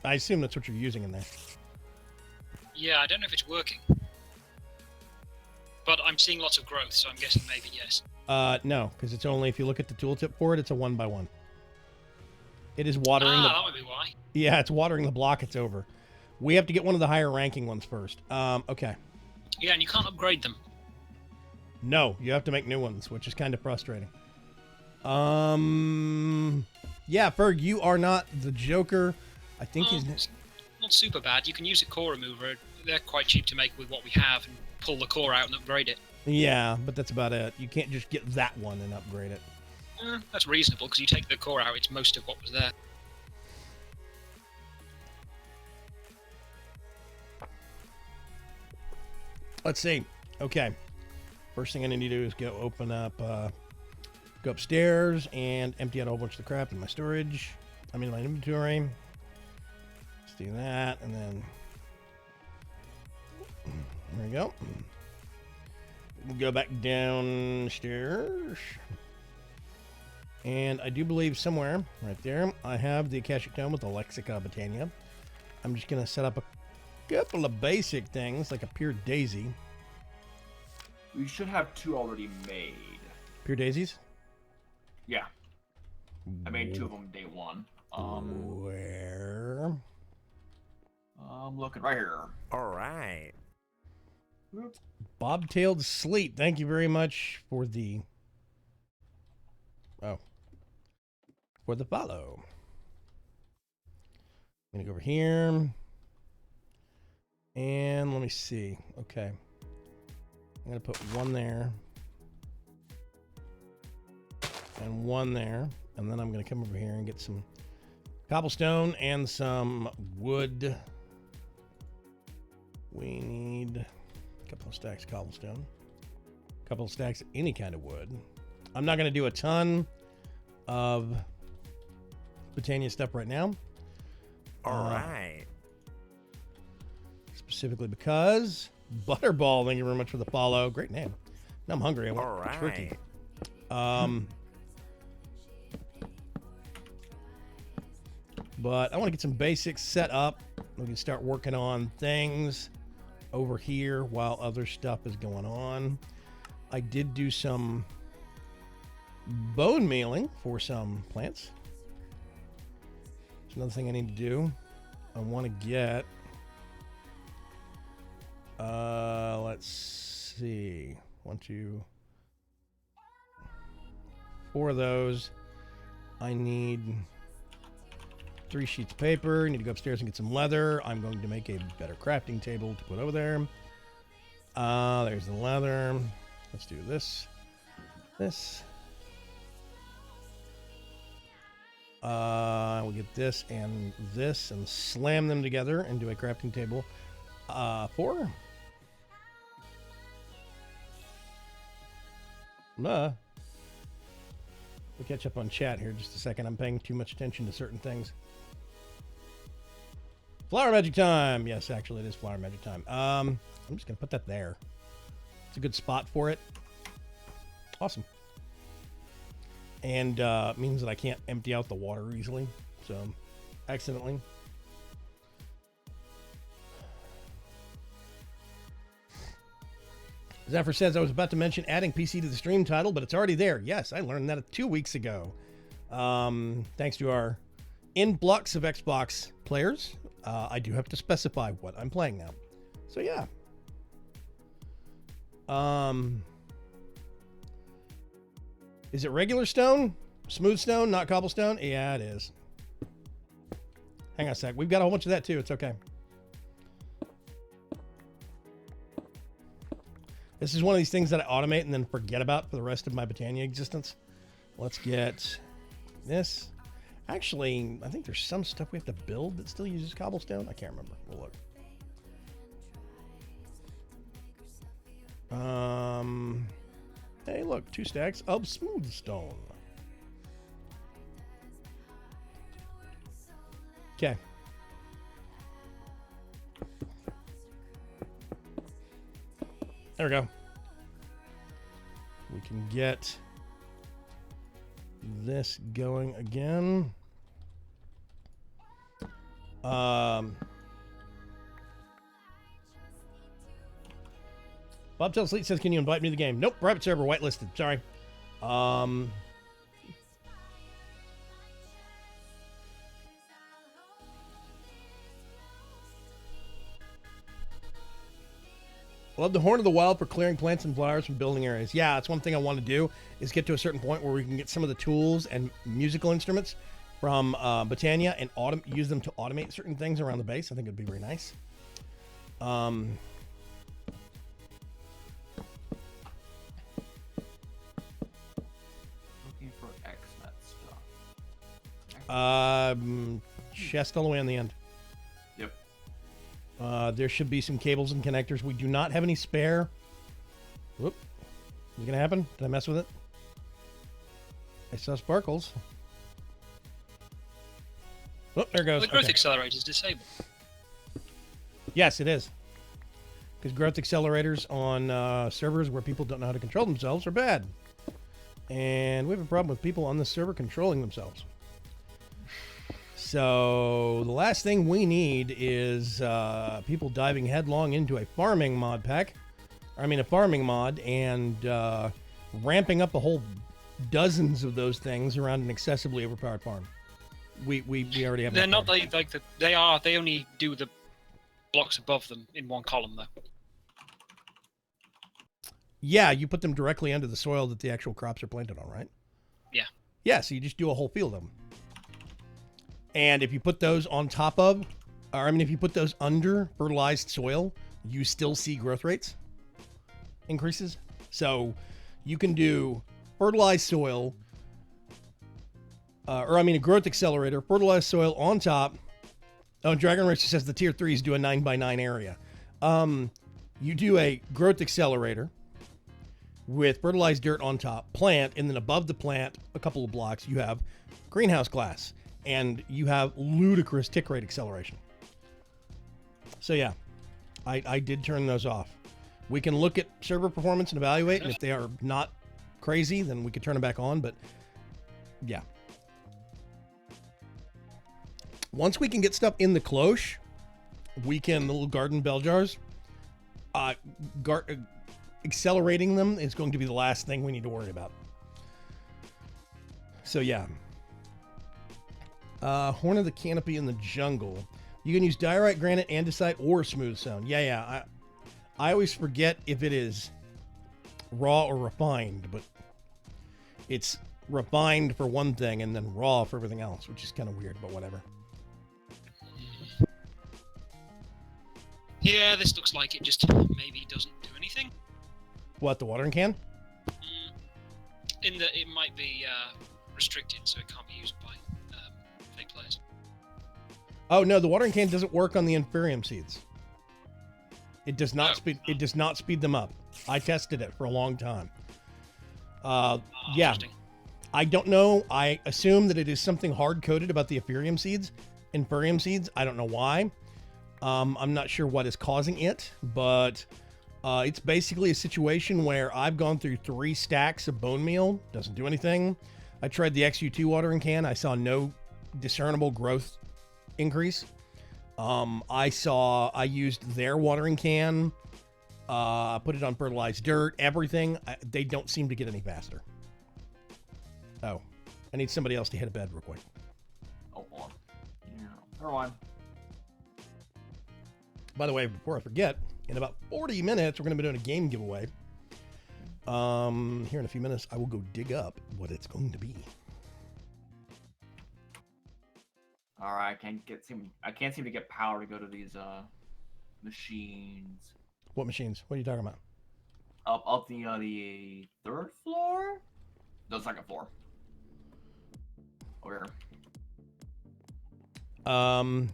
I assume that's what you're using in there. Yeah, I don't know if it's working. But I'm seeing lots of growth, so I'm guessing maybe yes. No, because it's only, if you look at the tooltip for it, it's a 1x1. It is watering that might be why. Yeah, it's watering the block it's over. We have to get one of the higher ranking ones first. Okay. Yeah, and you can't upgrade them. No, you have to make new ones, which is kind of frustrating. Yeah, Ferg, you are not the Joker. I think It's not super bad. You can use a core remover. They're quite cheap to make with what we have and pull the core out and upgrade it. Yeah, but that's about it. You can't just get that one and upgrade it. That's reasonable, because you take the core out, it's most of what was there. Let's see. Okay. First thing I need to do is go open up, go upstairs and empty out a whole bunch of the crap in my storage. I'm in my inventory. Let's do that, and then there we go. We'll go back downstairs. And I do believe somewhere right there I have the Akashic Tome with the Lexica Botania. I'm just going to set up a couple of basic things like a Pure Daisy. We should have 2 already made. Pure Daisies? Yeah. I made 2 of them day 1. Where? I'm looking right here. All right. Bobtailed Sleet. Thank you very much for the... Oh. For the follow. I'm going to go over here. And let me see. Okay. I'm going to put 1 there. And 1 there. And then I'm going to come over here and get some cobblestone and some wood. We need a couple of stacks of cobblestone. A couple of stacks of any kind of wood. I'm not going to do a ton of Botania stuff right now. All right. Specifically because Butterball, thank you very much for the follow. Great name. Now I'm hungry. I want All right. turkey. But I want to get some basics set up. We can start working on things over here while other stuff is going on. I did do some bone mealing for some plants. It's another thing I need to do. I want to get, let's see, 1, 2, 4 of those. I need 3 sheets of paper. I need to go upstairs and get some leather. I'm going to make a better crafting table to put over there. There's the leather. Let's do this. We'll get this and slam them together and do a crafting table. 4. We'll catch up on chat here just a second. I'm paying too much attention to certain things. Flower magic time. Yes, actually it is flower magic time. I'm just gonna put that there. It's a good spot for it. Awesome. And means that I can't empty out the water easily. So, accidentally. Zephyr says, I was about to mention adding PC to the stream title, but it's already there. Yes, I learned that 2 weeks ago. Thanks to our influx of Xbox players. I do have to specify what I'm playing now. So, yeah. Is it regular stone? Smooth stone, not cobblestone? Yeah, it is. Hang on a sec. We've got a whole bunch of that, too. It's okay. This is one of these things that I automate and then forget about for the rest of my Botania existence. Let's get this. Actually, I think there's some stuff we have to build that still uses cobblestone. I can't remember. We'll look. Hey, look, 2 stacks of smooth stone. Okay. There we go. We can get this going again. Bob Tells Sleet says, can you invite me to the game? Nope, private server, whitelisted. Sorry. Love the Horn of the Wild for clearing plants and flowers from building areas. Yeah, that's one thing I want to do, is get to a certain point where we can get some of the tools and musical instruments from Botania and use them to automate certain things around the base. I think it'd be very nice. Looking for XNet stuff. Chest all the way on the end. Yep. There should be some cables and connectors. We do not have any spare. Whoop. Is it going to happen? Did I mess with it? I saw sparkles. Oh, there it goes. The growth Okay. accelerator is disabled. Yes, it is. Because growth accelerators on servers where people don't know how to control themselves are bad. And we have a problem with people on the server controlling themselves. So the last thing we need is people diving headlong into a farming mod pack. I mean, a farming mod, and ramping up a whole dozens of those things around an excessively overpowered farm. We already have. They're that not farm. like the, they are. They only do the blocks above them in one column, though. Yeah, you put them directly under the soil that the actual crops are planted on, right? Yeah. Yeah, so you just do a whole field of them. And if you put those on top of, or I mean, if you put those under fertilized soil, you still see growth rates increases. So you can do fertilized soil, or I mean, a growth accelerator, fertilized soil on top. Oh, Dragon Racer says the tier 3s do a 9x9 area. You do a growth accelerator with fertilized dirt on top, plant, and then above the plant, a couple of blocks, you have greenhouse glass. And you have ludicrous tick rate acceleration. So yeah, I did turn those off. We can look at server performance and evaluate, and if they are not crazy, then we could turn them back on, but yeah. Once we can get stuff in the cloche, we can, the little garden bell jars, accelerating them is going to be the last thing we need to worry about. So yeah. Horn of the Canopy in the jungle. You can use diorite, granite, andesite, or smooth stone. Yeah. I always forget if it is raw or refined, but it's refined for one thing and then raw for everything else, which is kind of weird, but whatever. Yeah, this looks like it just maybe doesn't do anything. What, the watering can? In that it might be restricted, so it can't be used by fake players. Oh no, the watering can doesn't work on the Inferium seeds. It does not speed. It does not speed them up. I tested it for a long time. Yeah, I don't know. I assume that it is something hard coded about the Inferium seeds. I don't know why. I'm not sure what is causing it, but it's basically a situation where I've gone through 3 stacks of bone meal. Doesn't do anything. I tried the XU2 watering can. I saw no discernible growth increase. I used their watering can, put it on fertilized dirt, everything. They don't seem to get any faster. Oh, I need somebody else to hit a bed real quick. Oh, hold on. Yeah. Never mind. By the way, before I forget, in about 40 minutes, we're going to be doing a game giveaway. Here in a few minutes, I will go dig up what it's going to be. All right, I can't seem to get power to go to these machines. What machines? What are you talking about? Up the 3rd floor? The 2nd floor. Over here. I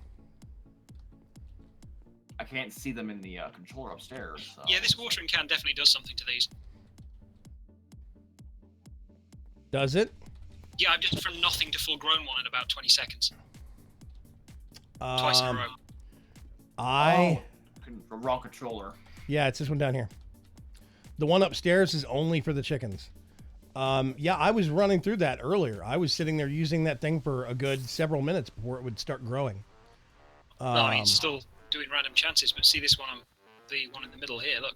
can't see them in the controller upstairs. So. Yeah, this watering can definitely does something to these. Does it? Yeah, I've just from nothing to full grown one in about 20 seconds. Twice in a row. Wrong controller. Yeah, it's this one down here. The one upstairs is only for the chickens. Yeah, I was running through that earlier. I was sitting there using that thing for a good several minutes before it would start growing. No, I mean, it's still doing random chances, but see this one, the one in the middle here, look.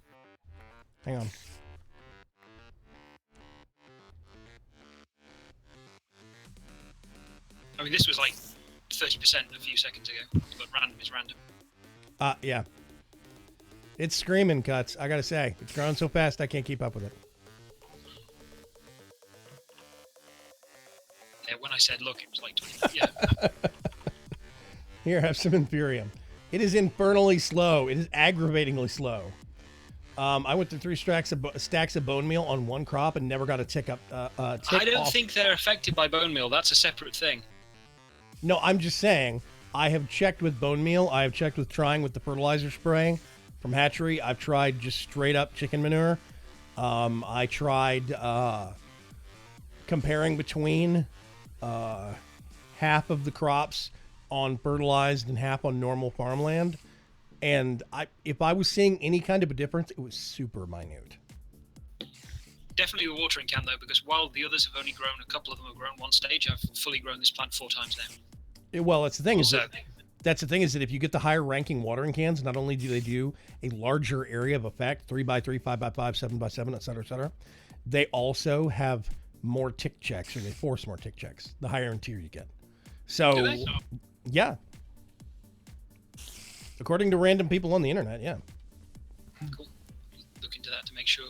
Hang on. I mean, this was like 30% a few seconds ago, but random is random. Yeah. It's screaming, Cuts. I gotta say, it's growing so fast I can't keep up with it. Yeah, when I said look, it was like 20. Yeah. Here, have some Inferium. It is infernally slow. It is aggravatingly slow. I went through 3 stacks of bone meal on one crop and never got a tick up. I don't think they're affected by bone meal. That's a separate thing. No, I'm just saying. I have checked with bone meal. I have checked with trying with the fertilizer spray from Hatchery. I've tried just straight up chicken manure. I tried comparing between half of the crops on fertilized and half on normal farmland. And if I was seeing any kind of a difference, it was super minute. Definitely a watering can, though, because while the others have only grown, a couple of them have grown one stage, I've fully grown this plant 4 times now. Well, that's the thing. That's the thing is that if you get the higher ranking watering cans, not only do they do a larger area of effect, 3x3, 5x5, 7x7, etc., they also have more tick checks, or they force more tick checks the higher in tier you get. So, yeah. According to random people on the internet, yeah. Cool. Look into that to make sure.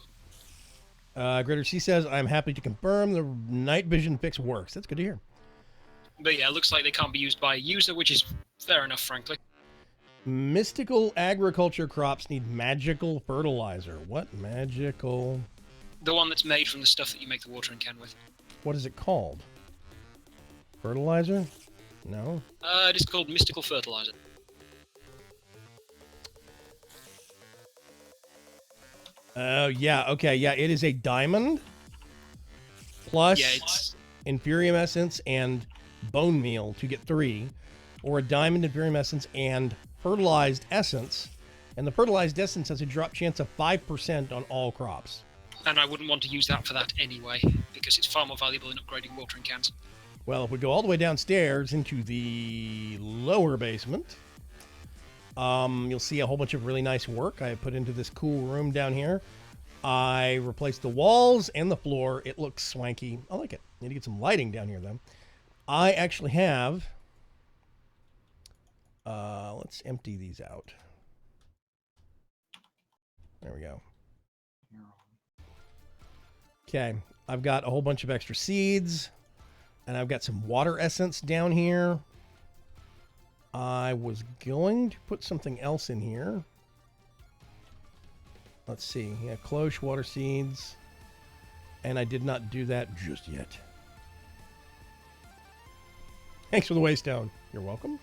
Greater C says, I'm happy to confirm the night vision fix works. That's good to hear. But yeah, it looks like they can't be used by a user, which is fair enough, frankly. Mystical agriculture crops need magical fertilizer. What magical? The one that's made from the stuff that you make the watering can with. What is it called? Fertilizer? No. It is called mystical fertilizer. Oh, yeah. Okay, yeah. It is a diamond plus Inferium Essence and bone meal to get 3, or a diamond, Inferium Essence, and fertilized essence. And the fertilized essence has a drop chance of 5% on all crops. And I wouldn't want to use that for that anyway, because it's far more valuable than upgrading watering cans. Well, if we go all the way downstairs into the lower basement, you'll see a whole bunch of really nice work I put into this cool room down here. I replaced the walls and the floor. It looks swanky. I like it. Need to get some lighting down here, though. I actually have... let's empty these out. There we go. Okay, I've got a whole bunch of extra seeds, and I've got some water essence down here. I was going to put something else in here. Let's see. Yeah, cloche, water seeds. And I did not do that just yet. Thanks for the waystone. You're welcome.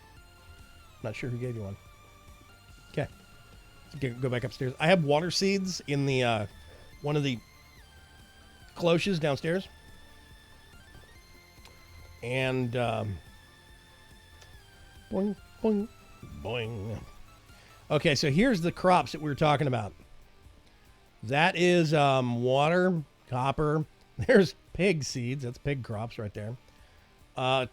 Not sure who gave you one. Okay. Go back upstairs. I have water seeds in the one of the cloches downstairs. And boing, boing, boing. Okay, so here's the crops that we were talking about. That is water, copper. There's pig seeds. That's pig crops right there.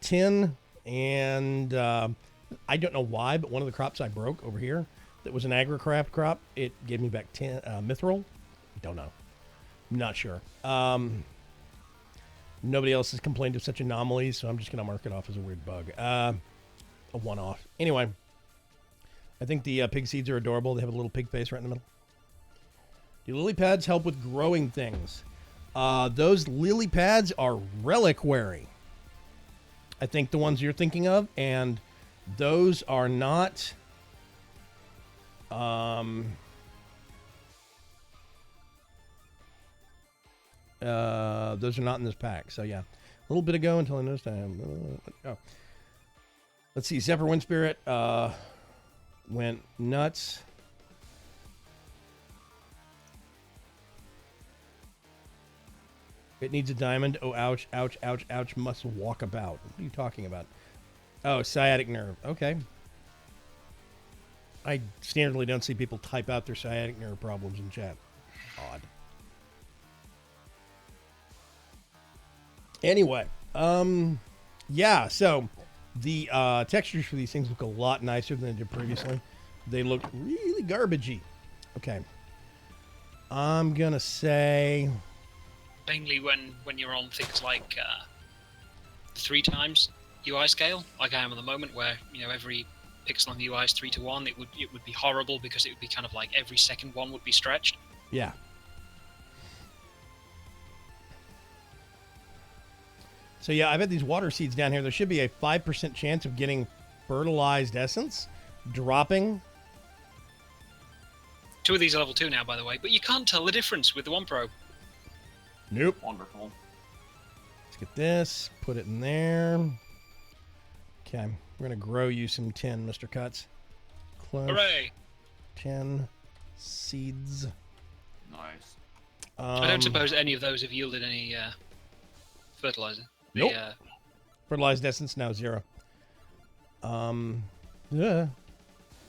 Tin, and I don't know why, but one of the crops I broke over here that was an agricraft crop, it gave me back tin, mithril. Don't know. I'm not sure. Nobody else has complained of such anomalies, so I'm just going to mark it off as a weird bug. A one-off. Anyway, I think the pig seeds are adorable. They have a little pig face right in the middle. Do lily pads help with growing things? Those lily pads are reliquary. I think the ones you're thinking of, and those are not... those are not in this pack. So yeah, a little bit ago until I noticed I am. Let's see. Zephyr Wind Spirit went nuts. It needs a diamond. Oh, ouch, ouch, ouch, ouch. Must walk about. What are you talking about? Oh, sciatic nerve. Okay. I standardly don't see people type out their sciatic nerve problems in chat. Odd. Anyway, yeah, so the textures for these things look a lot nicer than they did previously. They look really garbagey. Okay. I'm going to say... Mainly when you're on things like 3 times UI scale, like I am at the moment, where every pixel on the UI is 3:1. It would be horrible because it would be kind of like every second one would be stretched. Yeah. So yeah, I've had these water seeds down here. There should be a 5% chance of getting fertilized essence dropping. 2 of these are level 2 now, by the way, but you can't tell the difference with the 1 probe. Nope. Wonderful. Let's get this, put it in there. Okay, we're going to grow you some tin, Mr. Cuts. Close. Hooray! 10 seeds. Nice. I don't suppose any of those have yielded any fertilizer. Nope. Fertilized essence, now 0. Yeah. There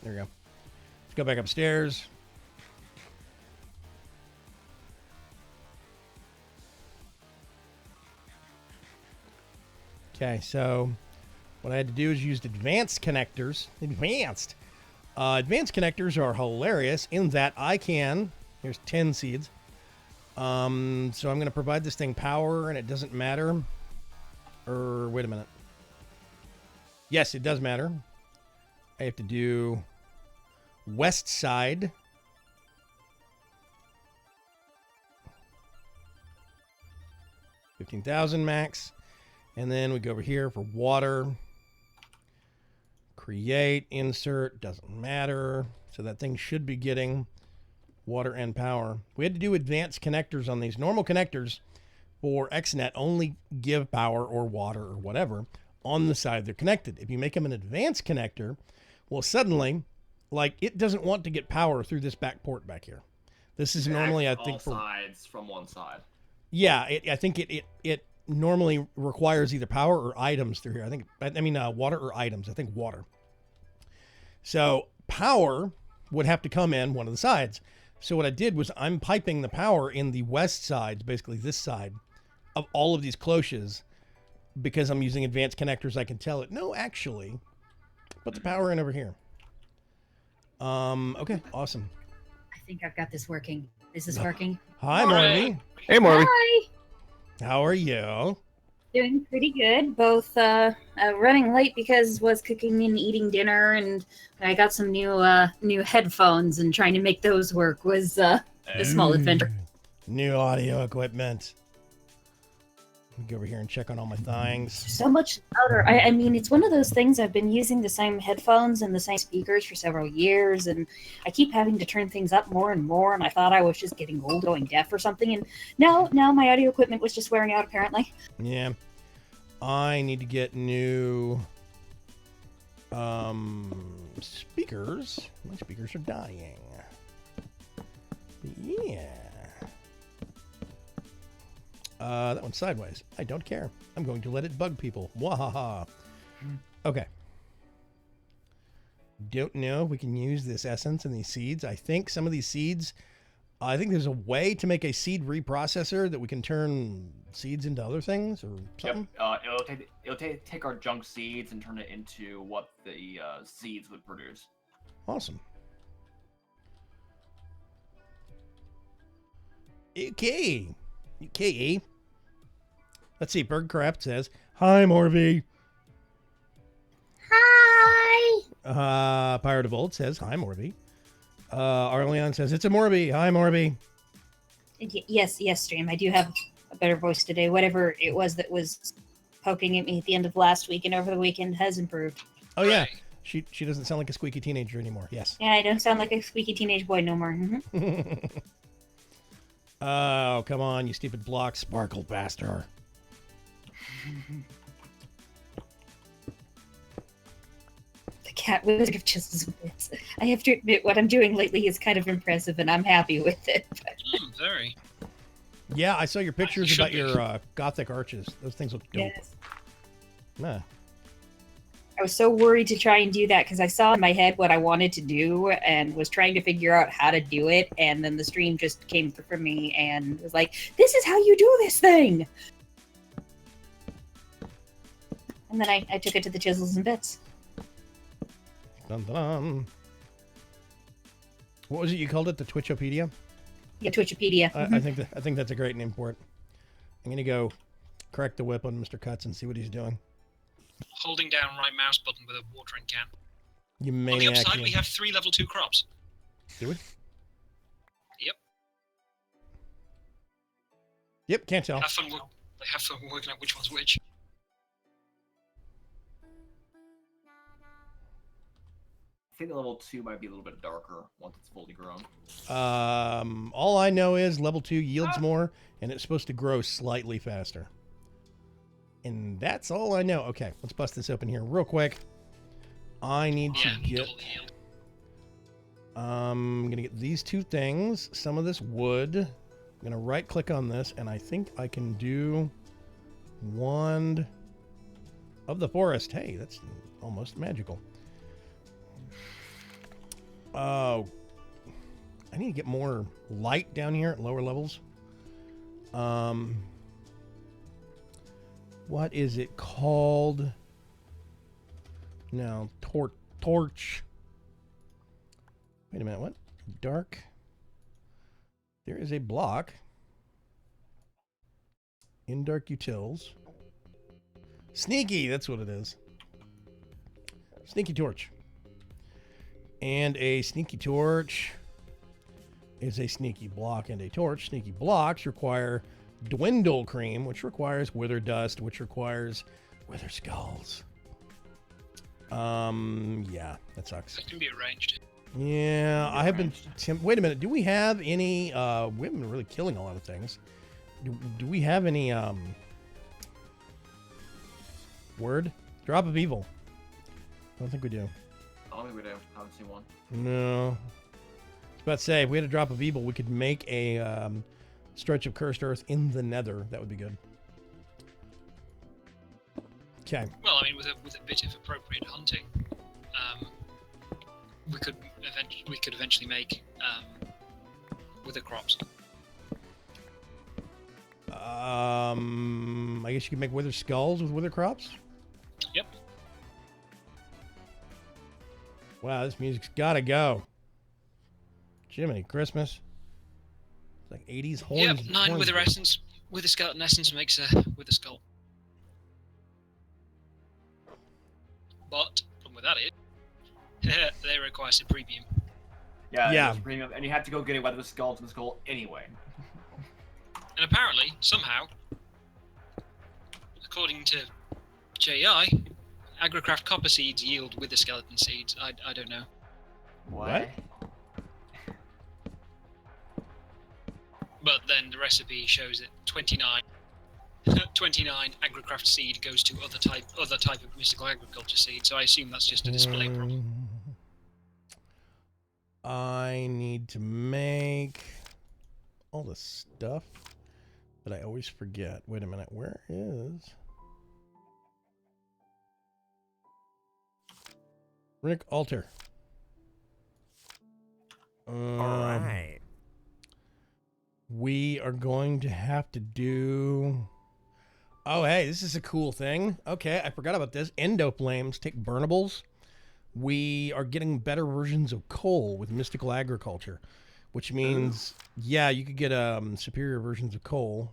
we go. Let's go back upstairs. Okay, so what I had to do is used advanced connectors. Advanced connectors are hilarious in that I can... Here's 10 seeds. So I'm going to provide this thing power, and it doesn't matter. Wait a minute. Yes, it does matter. I have to do west side. $15,000 max. And then we go over here for water. Create, insert, doesn't matter. So that thing should be getting water and power. We had to do advanced connectors on these. Normal connectors for XNet only give power or water or whatever on the side they're connected. If you make them an advanced connector, well, suddenly, like, it doesn't want to get power through this back port back here. This is normally, I think, all sides from one side. Yeah, I think it normally requires either power or items through here. I mean water or items. I think water. So power would have to come in one of the sides. So what I did was I'm piping the power in the west side, basically this side, of all of these cloches, because I'm using advanced connectors. I can tell it, no, actually, put the power in over here. Okay, awesome. I think I've got this working. Is this working? Hi, Morby. Hey, Morby. Hi. How are you? Doing pretty good. Both running late because was cooking and eating dinner, and I got some new headphones, and trying to make those work was a small adventure. New audio equipment. Let me go over here and check on all my things. So much louder. I mean, it's one of those things. I've been using the same headphones and the same speakers for several years, and I keep having to turn things up more and more, and I thought I was just getting old, going deaf or something, and no, my audio equipment was just wearing out, apparently. Yeah. I need to get new speakers. My speakers are dying. Yeah. That one's sideways. I don't care. I'm going to let it bug people. Wahaha. Okay. Don't know if we can use this essence and these seeds. I think some of these seeds, I think there's a way to make a seed reprocessor that we can turn seeds into other things or something. Yep. It'll take our junk seeds and turn it into what the seeds would produce. Awesome. Okay. Okay. Let's see. Bergcraft says, "Hi, Morby." Hi. Pirate of Old says, "Hi, Morby." Arleon says, "It's a Morby." Hi, Morby. Yes, stream. I do have a better voice today. Whatever it was that was poking at me at the end of last week and over the weekend has improved. Oh yeah, she doesn't sound like a squeaky teenager anymore. Yes. Yeah, I don't sound like a squeaky teenage boy no more. Mm-hmm. Oh, come on, you stupid block sparkle bastard. cat wizard of chisels and bits. I have to admit, what I'm doing lately is kind of impressive, and I'm happy with it. Very. Yeah, I saw your pictures should about be. your Gothic arches. Those things look dope. Yes. Nah. I was so worried to try and do that because I saw in my head what I wanted to do and was trying to figure out how to do it. And then the stream just came through for me and was like, this is how you do this thing. And then I took it to the chisels and bits. Dun, dun, dun. What was it you called it? The Twitchopedia? Yeah, Twitchopedia. I think that's a great name for it. I'm gonna go crack the whip on Mr. Cuts and see what he's doing. Holding down right mouse button with a watering can. You On the maniac. upside, you. we have 3 level 2 crops. Do we? Yep. Yep, can't tell. Have fun working out which one's which. I think the level 2 might be a little bit darker once it's fully grown. All I know is level 2 yields more, and it's supposed to grow slightly faster. And that's all I know. Okay, let's bust this open here real quick. I need to get... double yield. I'm going to get these 2 things, some of this wood. I'm going to right-click on this, and I think I can do Wand of the Forest. Hey, that's almost magical. Oh, I need to get more light down here at lower levels. What is it called? No, torch. Wait a minute, what? Dark. There is a block in Dark Utils. Sneaky, that's what it is. Sneaky torch. And a sneaky torch is a sneaky block and a torch. Sneaky blocks require dwindle cream, which requires wither dust, which requires wither skulls. Yeah, that sucks. It can be arranged. Yeah, I have been... Wait a minute, do we have any... we haven't been really killing a lot of things. Do we have any... Word? Drop of evil. I don't think we do. I don't think we do. I haven't seen one. No. I was about to say, if we had a drop of evil, we could make a stretch of cursed earth in the nether. That would be good. Okay. Well, I mean, with a bit of appropriate hunting, we could eventually make wither crops. I guess you could make wither skulls with wither crops? Yep. Wow, this music's gotta go. Jiminy Christmas. It's like 80s horns. Yep, 9 horns. wither essence. Wither skeleton essence makes a wither skull. But, problem with that is, they require some premium. Yeah. Yeah. It was premium, and you had to go get it whether the skull to the skull anyway. And apparently, somehow, according to JI, Agricraft copper seeds yield wither skeleton seeds. I don't know. What? But then the recipe shows that 29 Agricraft seed goes to other type of mystical agriculture seed. So I assume that's just a display problem. I need to make all the stuff that I always forget. Wait a minute, where is Rick Alter? All right. We are going to have to do... Oh, hey, this is a cool thing. Okay, I forgot about this. Endoflames take burnables. We are getting better versions of coal with mystical agriculture, which means, yeah, you could get superior versions of coal.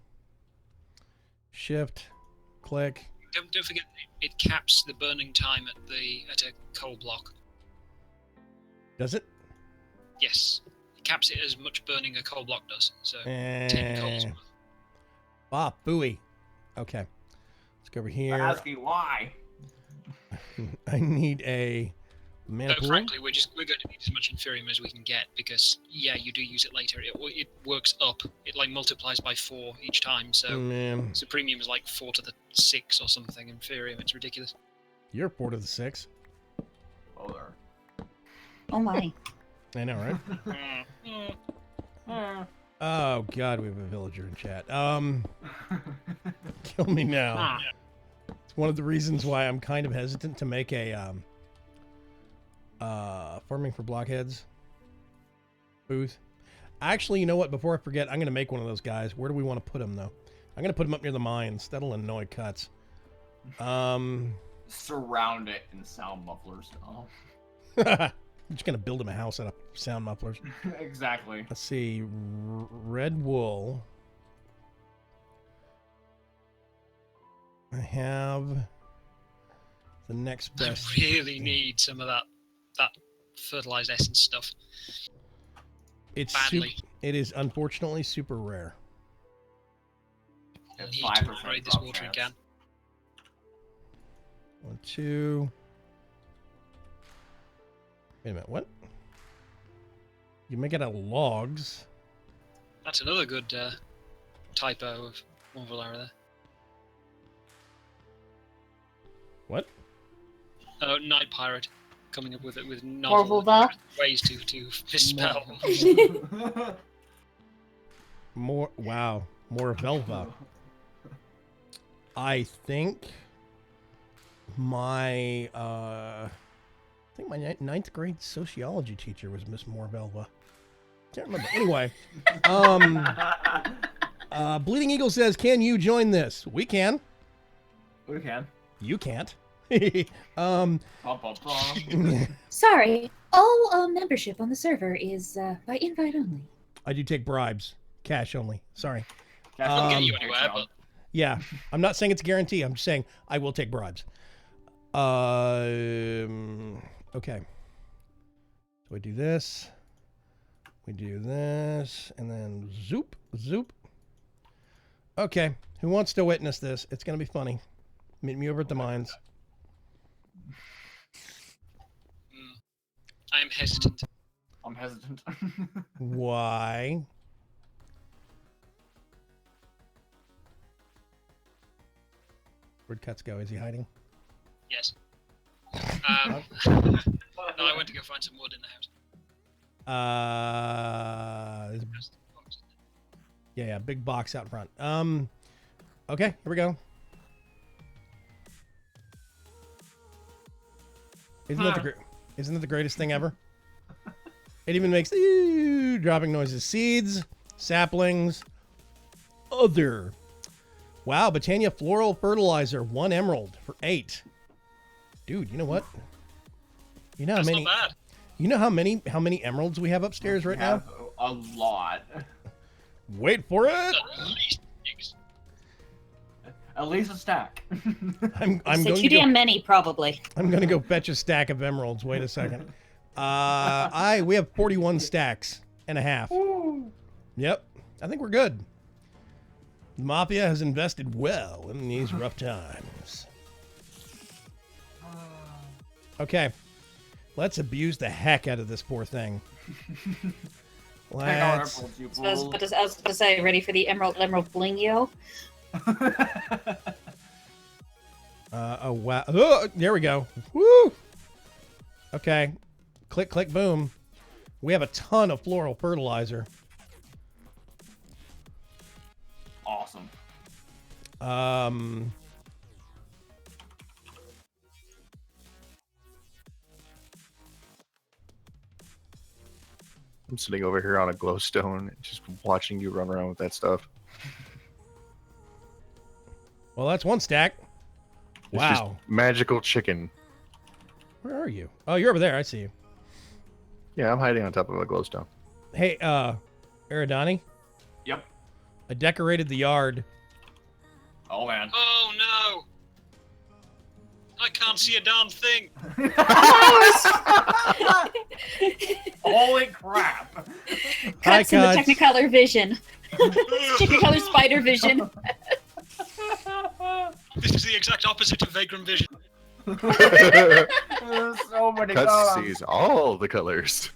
Shift, click. Don't forget, it caps the burning time at a coal block. Does it? Yes, it caps it as much burning a coal block does. So 10 coals worth. Ah, booey. Okay, let's go over here. Ask you why. I need a mana But pool. frankly, we're going to need as much Inferium as we can get because, yeah, you do use it later. It works up. It like multiplies by 4 each time. So Man, so premium is like 4 to the 6 or something. Inferium, it's ridiculous. you're 4 to the 6. Oh, there. Oh my. I know, right? Oh God, we have a villager in chat. Kill me now. It's one of the reasons why I'm kind of hesitant to make a farming for blockheads booth. Actually, you know what? Before I forget, I'm gonna make one of those guys. Where do we want to put him though? I'm gonna put him up near the mines. That'll annoy cuts. Surround it in sound mufflers. Oh. I'm just gonna build him a house out of sound mufflers. Exactly. Let's see, red wool. I have the next best. I really need some of that fertilized essence stuff. It's badly. it is unfortunately super rare. I need to upgrade this watering can. 1, 2. Wait a minute, what? You make it out of logs. That's another good typo of Morvalara there. What? Night Pirate. Coming up with Morval novel ways to misspell. More Velva. I think my ninth grade sociology teacher was Miss Morvelva. Can't remember. Anyway, Bleeding Eagle says, "Can you join this?" We can. We can. You can't. Sorry, all membership on the server is by invite only. I do take bribes, cash only. Sorry. I'll get you anywhere, but yeah, I'm not saying it's a guarantee. I'm just saying I will take bribes. Okay. So we do this. We do this, and then zoop, zoop. Okay, who wants to witness this? It's gonna be funny. Meet me over at the mines. I'm hesitant. I'm hesitant. Why? Where'd Cuts go? Is he hiding? Yes. No, I went to go find some wood in the house. Yeah, big box out front. Okay, here we go. Isn't that the greatest thing ever? It even makes dropping noises. Seeds, saplings, other. Wow, Botania floral fertilizer, 1 emerald for 8. Dude, you know what? You know how many? Not bad. You know how many emeralds we have upstairs right now? A lot. Wait for it. At least 6. At least a stack. I'm So going too to damn many, probably. I'm going to go fetch a stack of emeralds. Wait a second. We have 41 stacks and a half. Yep. I think we're good. The Mafia has invested well in these rough times. Okay. Let's abuse the heck out of this poor thing. Let's... I was about to say, ready for the emerald blingio? Oh, wow. Oh, there we go. Woo! Okay. Click, click, boom. We have a ton of floral fertilizer. Awesome. I'm sitting over here on a glowstone, just watching you run around with that stuff. Well, that's 1 stack. It's Wow. just magical chicken. Where are you? Oh, you're over there. I see you. Yeah, I'm hiding on top of a glowstone. Hey, Eridani? Yep. I decorated the yard. Oh, man. Oh no! I can't see a darn thing. Holy crap. Cuts in the Cuts. Technicolor vision. Technicolor spider vision. This is the exact opposite of Vagrant Vision. There's so many Cuts colors. sees all the colors.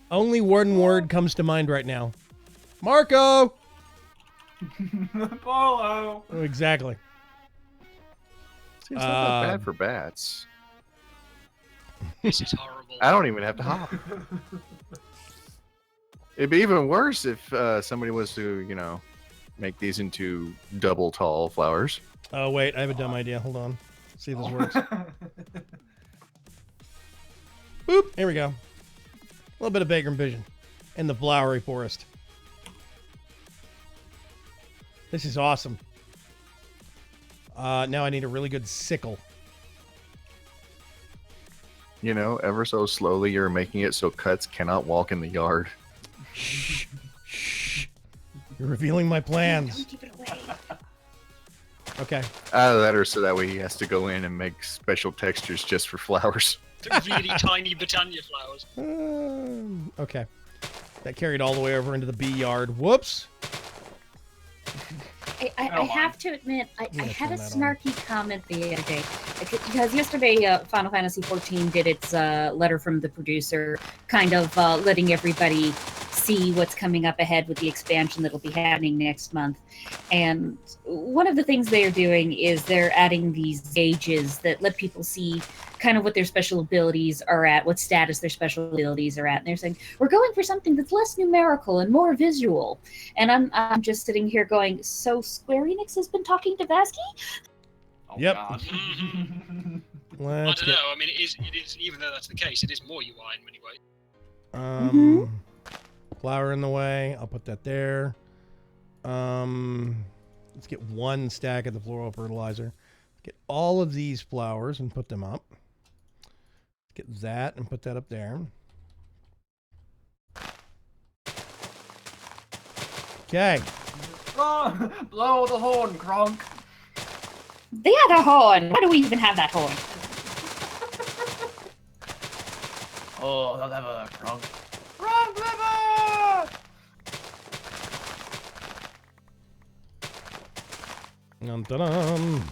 Only one word comes to mind right now. Marco! Polo. Oh, exactly. See, it's not that bad for bats. This is horrible. I don't even have to hop. It'd be even worse if somebody was to, make these into double tall flowers. Oh, wait, I have a dumb idea. Hold on. See if this works. Boop. Here we go. A little bit of vagrant vision in the flowery forest. This is awesome. Now I need a really good sickle. Ever so slowly you're making it so Cuts cannot walk in the yard. Shh. Shh. You're revealing my plans. Don't give it away. Okay. That or so that way he has to go in and make special textures just for flowers. Really tiny Botania flowers. Okay. That carried all the way over into the bee yard. Whoops. I have to admit, I had a turn that snarky comment the other day. Because yesterday, Final Fantasy XIV did its letter from the producer, kind of letting everybody see what's coming up ahead with the expansion that'll be happening next month. And one of the things they're doing is they're adding these gauges that let people see kind of what their special abilities are at, what status their special abilities are at. And they're saying, we're going for something that's less numerical and more visual. And I'm just sitting here going, so Square Enix has been talking to Vasky? Oh, Yep. God. I Let's don't get, know. I mean, it is. Even though that's the case, it is more UI in many ways. flower in the way. I'll put that there. Let's get one stack of the floral fertilizer. Get all of these flowers and put them up. Get that and put that up there. Okay. Blow the horn, Kronk. The other horn! Why do we even have that horn? Oh, they'll have a Kronk. Kronk liver! Dun-dun-dun.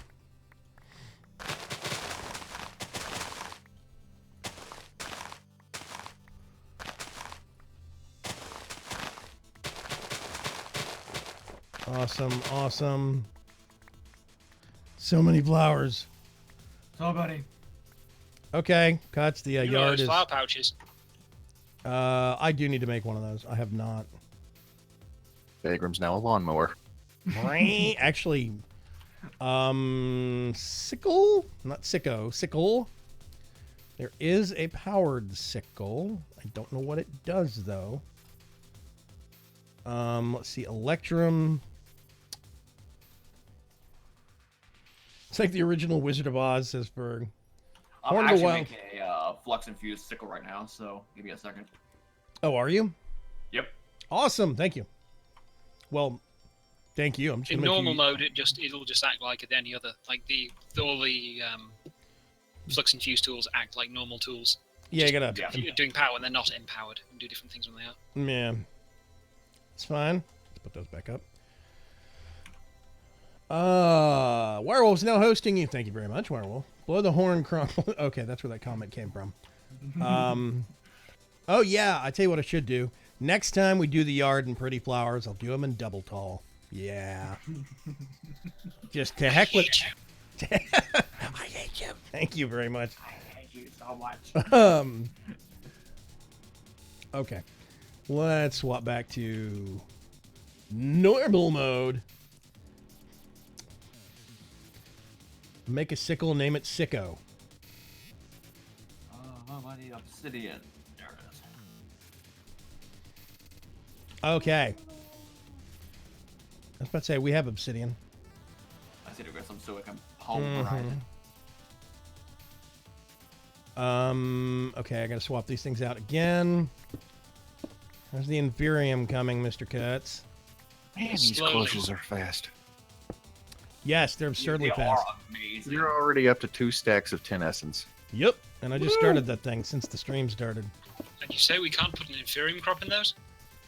Awesome, awesome. So many flowers. So, buddy. Okay, Cuts, the You know yard those is... flower pouches. I do need to make one of those. I have not. Bagram's now a lawnmower. Actually, sickle? Not sicko, sickle. There is a powered sickle. I don't know what it does, though. Let's see, Electrum. It's like the original Wizard of Oz says for I'm Horn of the actually Wild. making a flux-infused sickle right now, so give me a second. Oh, are you? Yep. Awesome, thank you. Well, thank you. I'm just In gonna make normal you... mode, it'll just act like any other. Like all the flux infused tools act like normal tools. Yeah, you gotta. Yeah. If you're doing power, they're not empowered and do different things when they are. Yeah. It's fine. Let's put those back up. Werewolf's now hosting you. Thank you very much, Werewolf. Blow the horn, Kronk. Okay, that's where that comment came from. Oh, yeah, I tell you what I should do. Next time we do the yard in Pretty Flowers, I'll do them in double tall. Yeah. Just to heck with... I hate you. Thank you very much. I hate you so much. Okay. Let's swap back to normal mode. Make a sickle, name it Sicko. I need obsidian. There it is. Okay. I was about to say, we have obsidian. I see to get some so I can pulverize it. Okay, I gotta swap these things out again. There's the Inferium coming, Mr. Cuts. Man, these Slowly. closures are fast. Yes, they're absurdly They fast. are amazing. You're already up to 2 stacks of 10 essence. Yep, and I just started that thing since the stream started. And you say we can't put an Inferium crop in those?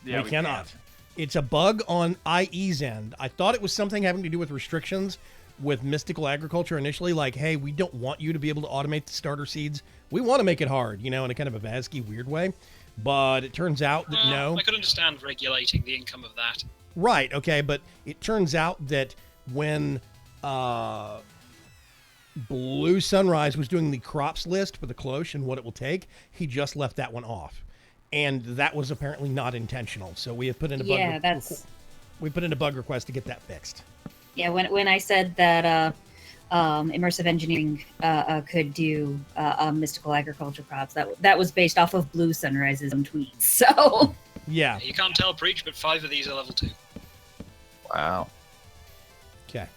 Yeah, we cannot. It's a bug on IE's end. I thought it was something having to do with restrictions with mystical agriculture initially, like, hey, we don't want you to be able to automate the starter seeds. We want to make it hard, in a kind of a Vasky weird way. But it turns out that no. I could understand regulating the income of that. Right, okay, but it turns out that when Blue Sunrise was doing the crops list for the cloche and what it will take. He just left that one off, and that was apparently not intentional. So we have put in a we put in a bug request to get that fixed. Yeah, when I said that immersive engineering could do mystical agriculture crops, that was based off of Blue Sunrise's own tweets. So yeah, You can't tell Preach, but 5 of these are level 2. Wow. okay.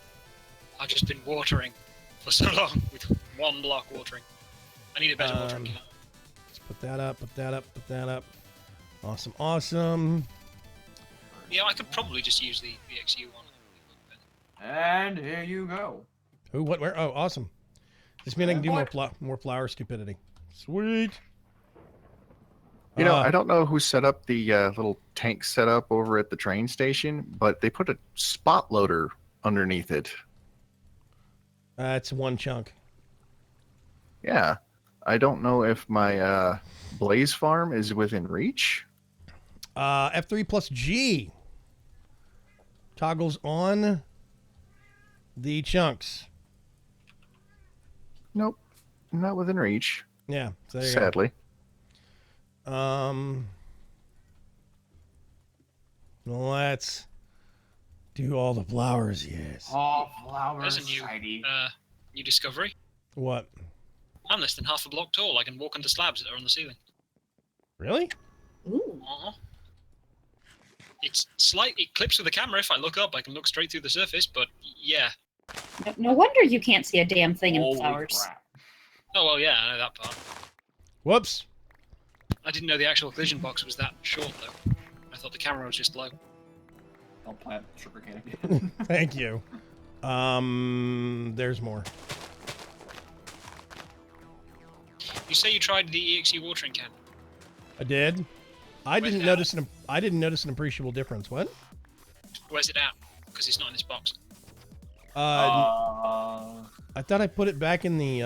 I've just been watering for so long with 1 block watering. I need a better watering can. Let's put that up. Put that up. Put that up. Awesome. Awesome. Yeah, I could probably just use the XU one. And here you go. Who? What? Where? Oh, awesome. This means I can do more flower stupidity. Sweet. You know, I don't know who set up the little tank setup over at the train station, but they put a spot loader underneath it. That's 1 chunk. Yeah. I don't know if my Blaze farm is within reach. F3 plus G toggles on the chunks. Nope. Not within reach. Yeah. So there you Sadly. go. Let's do all the flowers. Yes. Oh, flowers, There's a shiny. new discovery. What? I'm less than half a block tall. I can walk onto slabs that are on the ceiling. Really? ooh, It's slight. It clips with the camera. If I look up, I can look straight through the surface. But yeah. no wonder you can't see a damn thing in Holy flowers. crap. Oh well, yeah, I know that part. Whoops. I didn't know the actual collision box was that short though. I thought the camera was just low. Don't plant sugarcane again. Thank you. There's more. You say you tried the EXE watering can. I did. I Where's didn't that? notice an appreciable difference. What? Where's it at? Because it's not in this box. I thought I put it back in the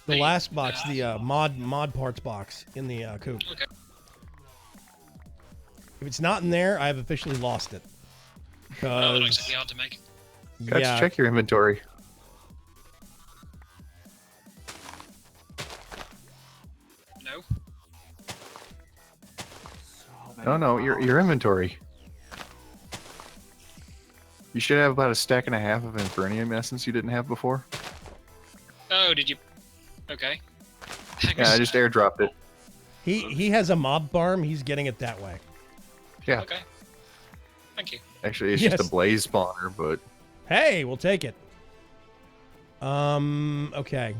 last box, the mod parts box in the coop. Okay. If it's not in there, I have officially lost it. Oh, that looks Cause like hard to make. Got yeah, to check your inventory. No. No, your inventory. You should have about a stack and a half of Infernium essence you didn't have before. Oh, did you? Okay. Yeah, I just airdropped it. he has a mob farm. He's getting it that way. Yeah. Okay. Thank you. Actually, it's Yes. just a blaze spawner, but Hey, we'll take it. Okay.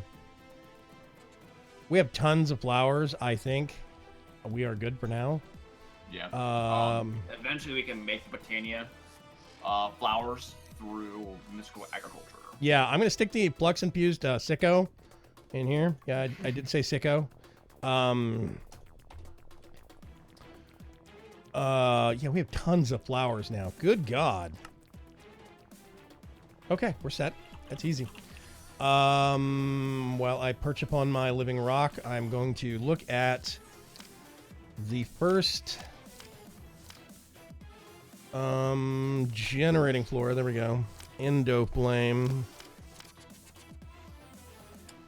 We have tons of flowers. I think we are good for now. Yeah. Eventually we can make Botania flowers through mystical agriculture. Yeah, I'm gonna stick the flux infused sicko in here. Yeah, I did say sicko. Yeah, we have tons of flowers now. Good God. Okay, we're set. That's easy. While I perch upon my living rock, I'm going to look at the first generating flora. There we go. Endoflame.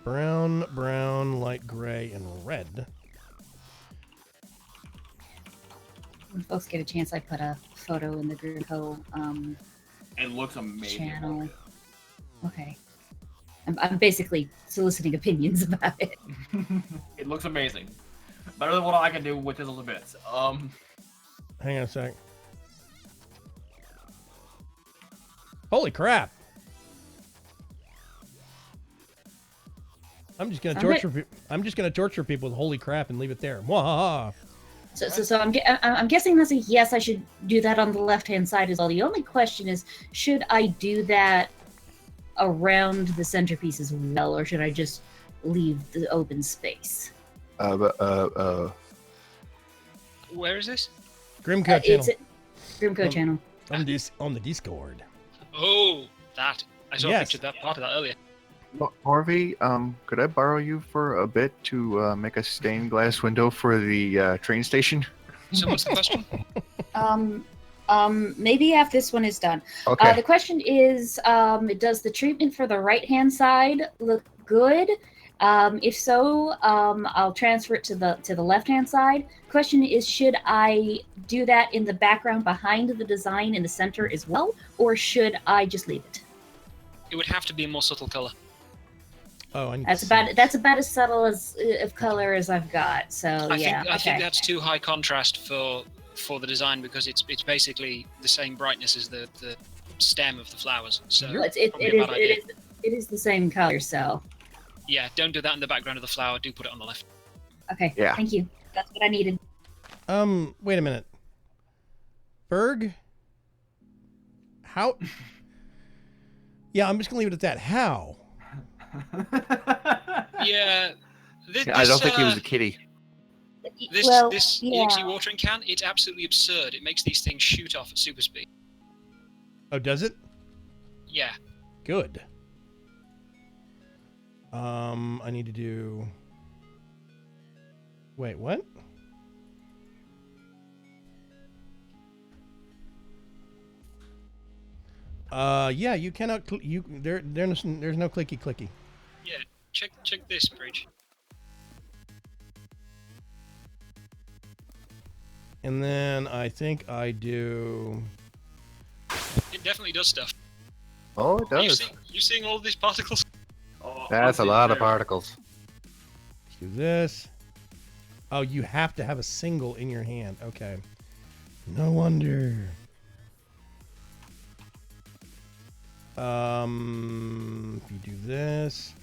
Brown, light gray, and red. When folks get a chance, I put a photo in the Grupo It looks amazing. channel. Okay. I'm basically soliciting opinions about it. It looks amazing. Better than what I can do with his little bits. Hang on a sec. Holy crap! I'm just gonna torture. I'm just gonna torture people with holy crap and leave it there. Mwahaha. So I'm guessing that's a yes. I should do that on the left hand side as well. The only question is, should I do that around the centerpiece as well, or should I just leave the open space? Where is this? Grimco channel. It's Grimco channel. On the Discord. Oh, that. I saw a Yes. picture of that part of that earlier. Harvey, could I borrow you for a bit to make a stained glass window for the train station? So what's the question? Maybe after this one is done. Okay. The question is, does the treatment for the right-hand side look good? If so, I'll transfer it to the left-hand side. Question is, should I do that in the background behind the design in the center as well, or should I just leave it? It would have to be a more subtle color. Oh, I need that's about as subtle as of color as I've got. So I think okay. that's too high contrast for the design, because it's basically the same brightness as the stem of the flowers. So Well, it is the same color. So yeah, don't do that in the background of the flower. Do put it on the left. okay. Yeah. Thank you. That's what I needed. Wait a minute. Berg? How? Yeah, I'm just gonna leave it at that. How? Yeah. I don't think he was a kitty. This Well, EXE watering can, it's absolutely absurd. It makes these things shoot off at super speed. Oh, does it? Yeah. Good. I need to do... Wait, what? Yeah, you cannot... there's no clicky. Yeah. Check this, Bridge. And then I think I do... It definitely does stuff. Oh, it does. You seeing all of these particles? Oh, That's a lot of particles. Let's do this. Oh, you have to have a single in your hand. Okay. No wonder. If you do this,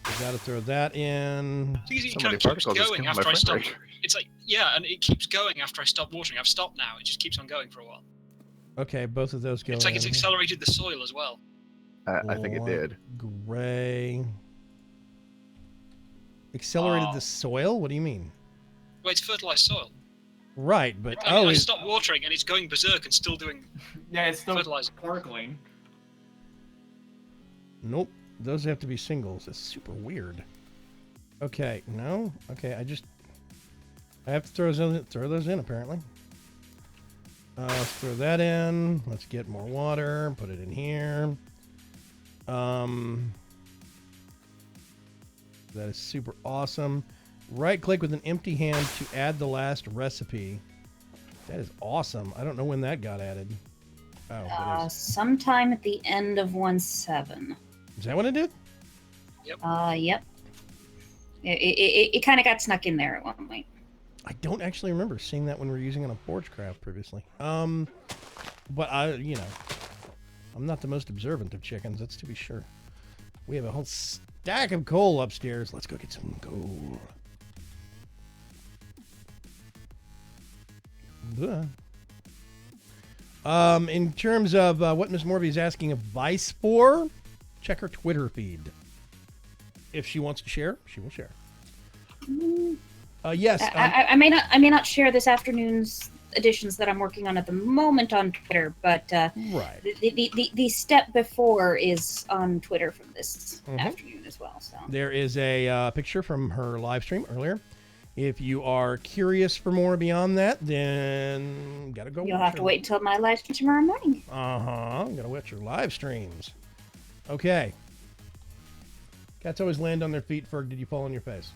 you gotta throw that in. It So kind many of keeps particles, it's going killing after my I stop. frame rate. It's like, yeah, and it keeps going after I stop watering. I've stopped now. It just keeps on going for a while. Okay, both of those go It's like it's in. accelerated the soil as well. I think it did. Gray. Accelerated the soil? What do you mean? Well, it's fertilized soil. Right, but I stopped watering and it's going berserk and still doing Yeah, it's still fertilizer. sparkling. Nope. Those have to be singles. It's super weird. Okay, no. Okay, I have to throw those in apparently. Let's throw that in. Let's get more water. Put it in here. That is super awesome. Right click with an empty hand to add the last recipe. That is awesome. I don't know when that got added. Oh, it is. Sometime at the end of 1.7. Is that what it did? Yep. It kind of got snuck in there at one point. I don't actually remember seeing that when we were using it on Forgecraft previously. But I'm not the most observant of chickens, that's to be sure. We have a whole stack of coal upstairs. Let's go get some coal. In terms of what Miss Morby is asking advice for, check her Twitter feed. If she wants to share, she will share. Yes. I may not share this afternoon's editions that I'm working on at the moment on Twitter, but right. The step before is on Twitter from this afternoon as well. So there is a picture from her live stream earlier. If you are curious for more beyond that, then gotta go. You'll have to wait until my live stream tomorrow morning. Gotta watch your live streams. Okay. Cats always land on their feet. Ferg, did you fall on your face?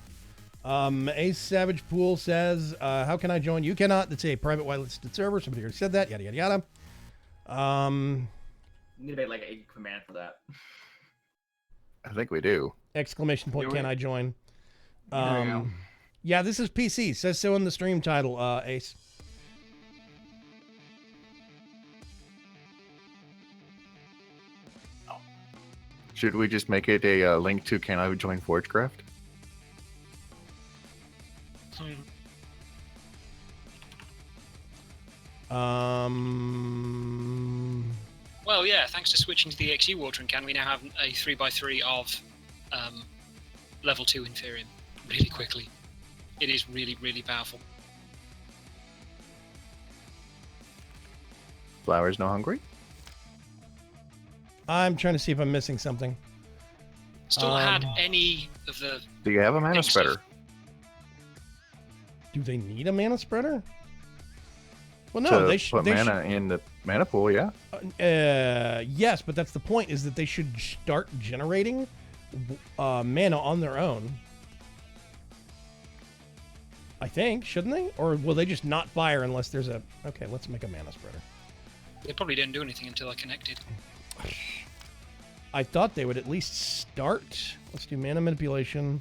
Ace Savage Pool says, how can I join? You cannot. That's a private whitelisted server. Somebody already said that. Yada, yada, yada. You need to make like a command for that. I think we do. Exclamation point, can I join? There you go. Yeah, this is PC. Says so in the stream title, Ace. Should we just make it a link to Can I Join Forgecraft? Well, yeah, thanks to switching to the EXE watering can, we now have a 3x3 of level 2 Inferium really quickly. It is really, really powerful. Flowers no hungry? I'm trying to see if I'm missing something. Still not had any of the... Do you have a mana spreader? Do they need a mana spreader? Well, no, to they put mana in the mana pool. Yeah. Yes, but that's the point. Is that they should start generating mana on their own. I think, shouldn't they? Or will they just not fire unless there's a... Okay, let's make a mana spreader. They probably didn't do anything until I connected. I thought they would at least start. Let's do mana manipulation.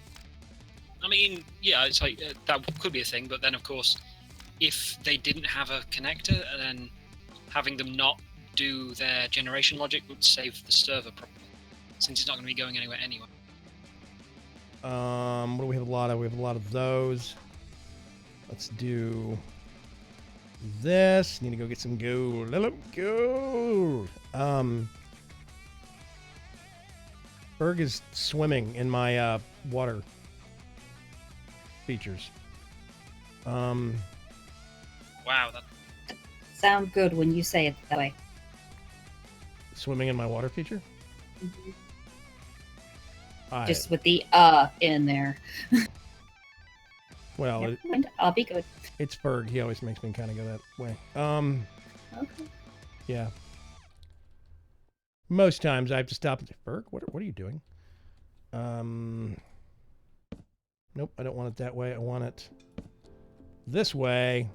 I mean, yeah, it's like that could be a thing, but then of course, if they didn't have a connector, then having them not do their generation logic would save the server probably, since it's not going to be going anywhere anyway. What do we have a lot of? We have a lot of those. Let's do this. Need to go get some gold. Let them go. Berg is swimming in my water features. Wow, that Sound good when you say it that way. Swimming in my water feature? Just with the in there. Well, Never mind, I'll be good. it's Berg. He always makes me kind of go that way. Okay. Yeah. Most times I have to stop and say, Berg, what are you doing? Nope, I don't want it that way. I want it this way.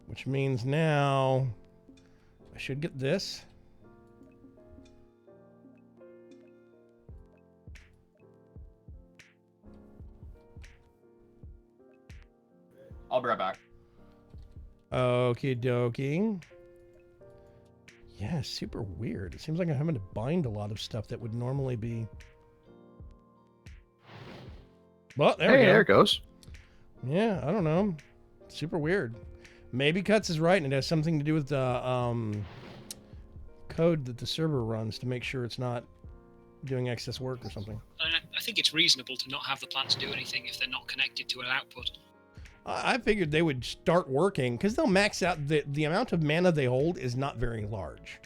Which means now I should get this. I'll be right back. Okie dokie. Yeah, super weird. It seems like I'm having to bind a lot of stuff that would normally be... Well, there we go. There it goes. Yeah, I don't know. Super weird. Maybe Cuts is right, and it has something to do with the code that the server runs to make sure it's not doing excess work or something. I think it's reasonable to not have the plants do anything if they're not connected to an output. I figured they would start working because they'll max out the amount of mana they hold is not very large.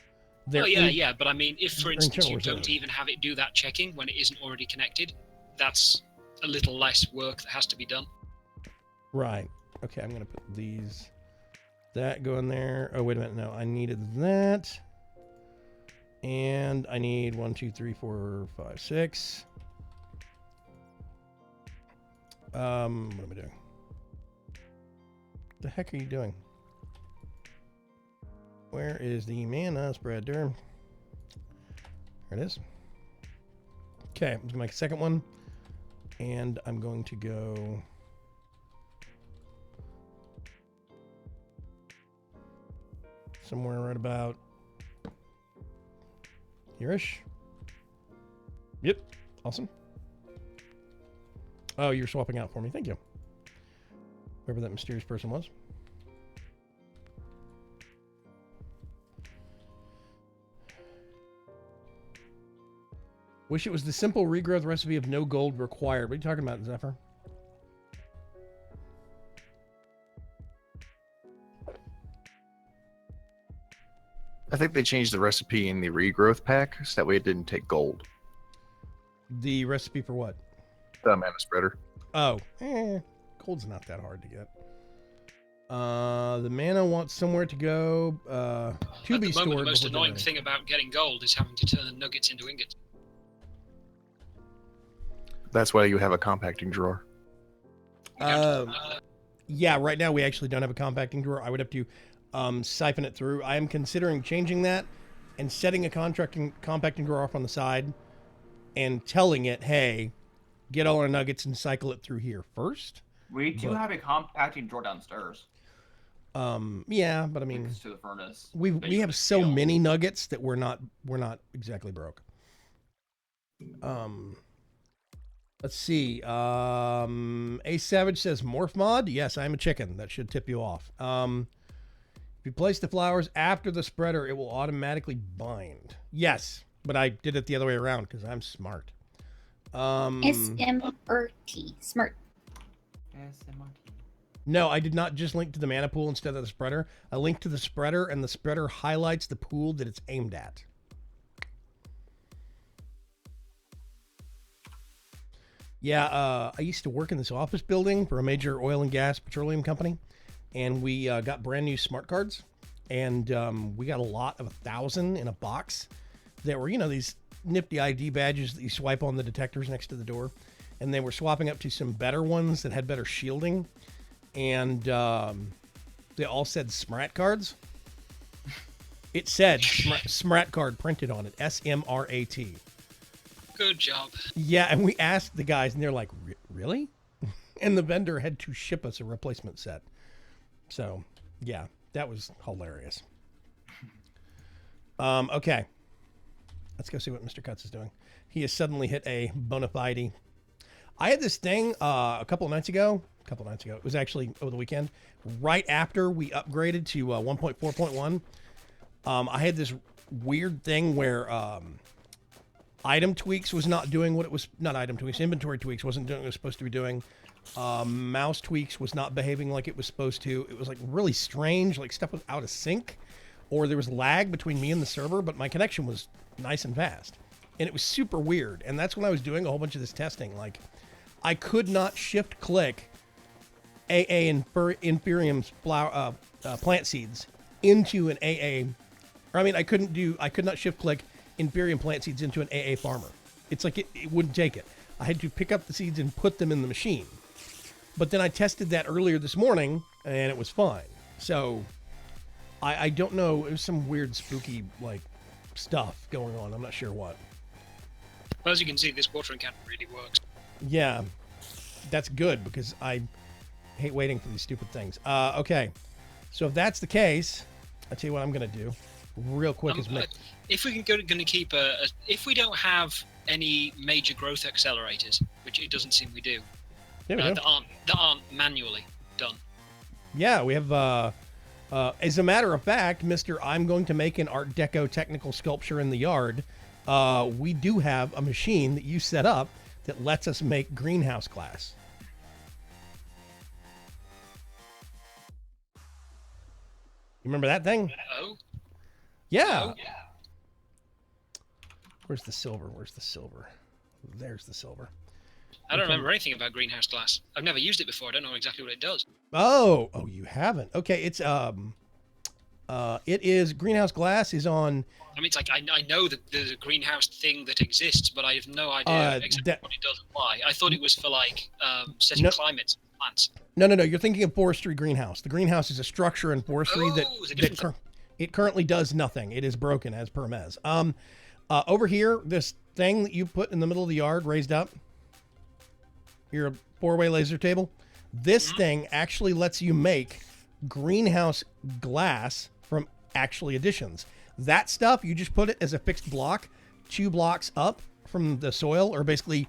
Yeah, but I mean, if for their instance you internal don't reserve. even have it do that checking when it isn't already connected, that's a little less work that has to be done. Right. Okay, I'm gonna put these. That go in there. Oh wait a minute. No, I needed that. And I need 1, 2, 3, 4, 5, 6. What am I doing? The heck are you doing? Where is the mana spreader? There it is. Okay, I'm gonna make a second one, and I'm going to go. Somewhere right about here-ish. Yep, awesome. Oh, you're swapping out for me. Thank you. Whoever that mysterious person was. Wish it was the simple regrowth recipe of no gold required. What are you talking about, Zephyr? I think they changed the recipe in the regrowth pack so that way it didn't take gold. The recipe for what? The mana spreader. Oh, gold's not that hard to get. The mana wants somewhere to go. To be At the moment, stored. the most before annoying generating. thing about getting gold is having to turn nuggets into ingots. That's why you have a compacting drawer. Yeah, right now we actually don't have a compacting drawer. I would have to siphon it through. I am considering changing that and setting a compacting drawer off on the side and telling it, hey, get all our nuggets and cycle it through here first. We do have a compacting drawer downstairs. Yeah, but I mean, Next to the furnace. we have so many nuggets that we're not exactly broke. Let's see. A Savage says morph mod. Yes, I'm a chicken. That should tip you off. If you place the flowers after the spreader, it will automatically bind. Yes, but I did it the other way around because I'm smart. SMRT. Smart. No, I did not just link to the mana pool instead of the spreader. I linked to the spreader, and the spreader highlights the pool that it's aimed at. Yeah, I used to work in this office building for a major oil and gas petroleum company, and we got brand new smart cards, and we got a lot of 1,000 in a box that were, these nifty ID badges that you swipe on the detectors next to the door, and they were swapping up to some better ones that had better shielding, and they all said SMRAT cards. It said SMRAT card printed on it, SMRAT. Good job. Yeah, and we asked the guys, and they're like, really? And the vendor had to ship us a replacement set. So, yeah, that was hilarious. Okay. Let's go see what Mr. Cutts is doing. He has suddenly hit a bona fide. I had this thing a couple of nights ago. It was actually over the weekend. Right after we upgraded to 1.4.1, I had this weird thing where item tweaks was not doing what it was. Not item tweaks. Inventory tweaks wasn't doing what it was supposed to be doing. Mouse tweaks was not behaving like it was supposed to. It was like really strange. Like stuff was out of sync, or there was lag between me and the server, but my connection was nice and fast. And it was super weird. And that's when I was doing a whole bunch of this testing. Like, I could not shift click AA Inferium's plant seeds into an AA. Or I mean, I could not shift click Inferium plant seeds into an AA farmer. It's like it wouldn't take it. I had to pick up the seeds and put them in the machine. But then I tested that earlier this morning and it was fine. So I don't know. It was some weird, spooky, like, stuff going on. I'm not sure what. Well, as you can see, this watering can really works. Yeah, that's good because I hate waiting for these stupid things. Okay, so if that's the case, I'll tell you what I'm going to do real quick. If we can going to keep if we don't have any major growth accelerators, which it doesn't seem we do, that aren't manually done. Yeah, we have. As a matter of fact, Mr. I'm going to make an Art Deco technical sculpture in the yard. We do have a machine that you set up that lets us make greenhouse glass. You remember that thing? Oh. Yeah. Oh. Where's the silver? There's the silver. I don't remember anything about greenhouse glass. I've never used it before. I don't know exactly what it does. Oh, you haven't. Okay, it's it is greenhouse glass is on. I mean, it's like I know that there's a greenhouse thing that exists, but I have no idea exactly what it does and why. I thought it was for like setting climates and plants. No. You're thinking of forestry greenhouse. The greenhouse is a structure in forestry it currently does nothing. It is broken as per Mez. Over here, this thing that you put in the middle of the yard, raised up. Your 4-way laser table. This thing actually lets you make greenhouse glass from actually additions. That stuff, you just put it as a fixed block, 2 blocks up from the soil, or basically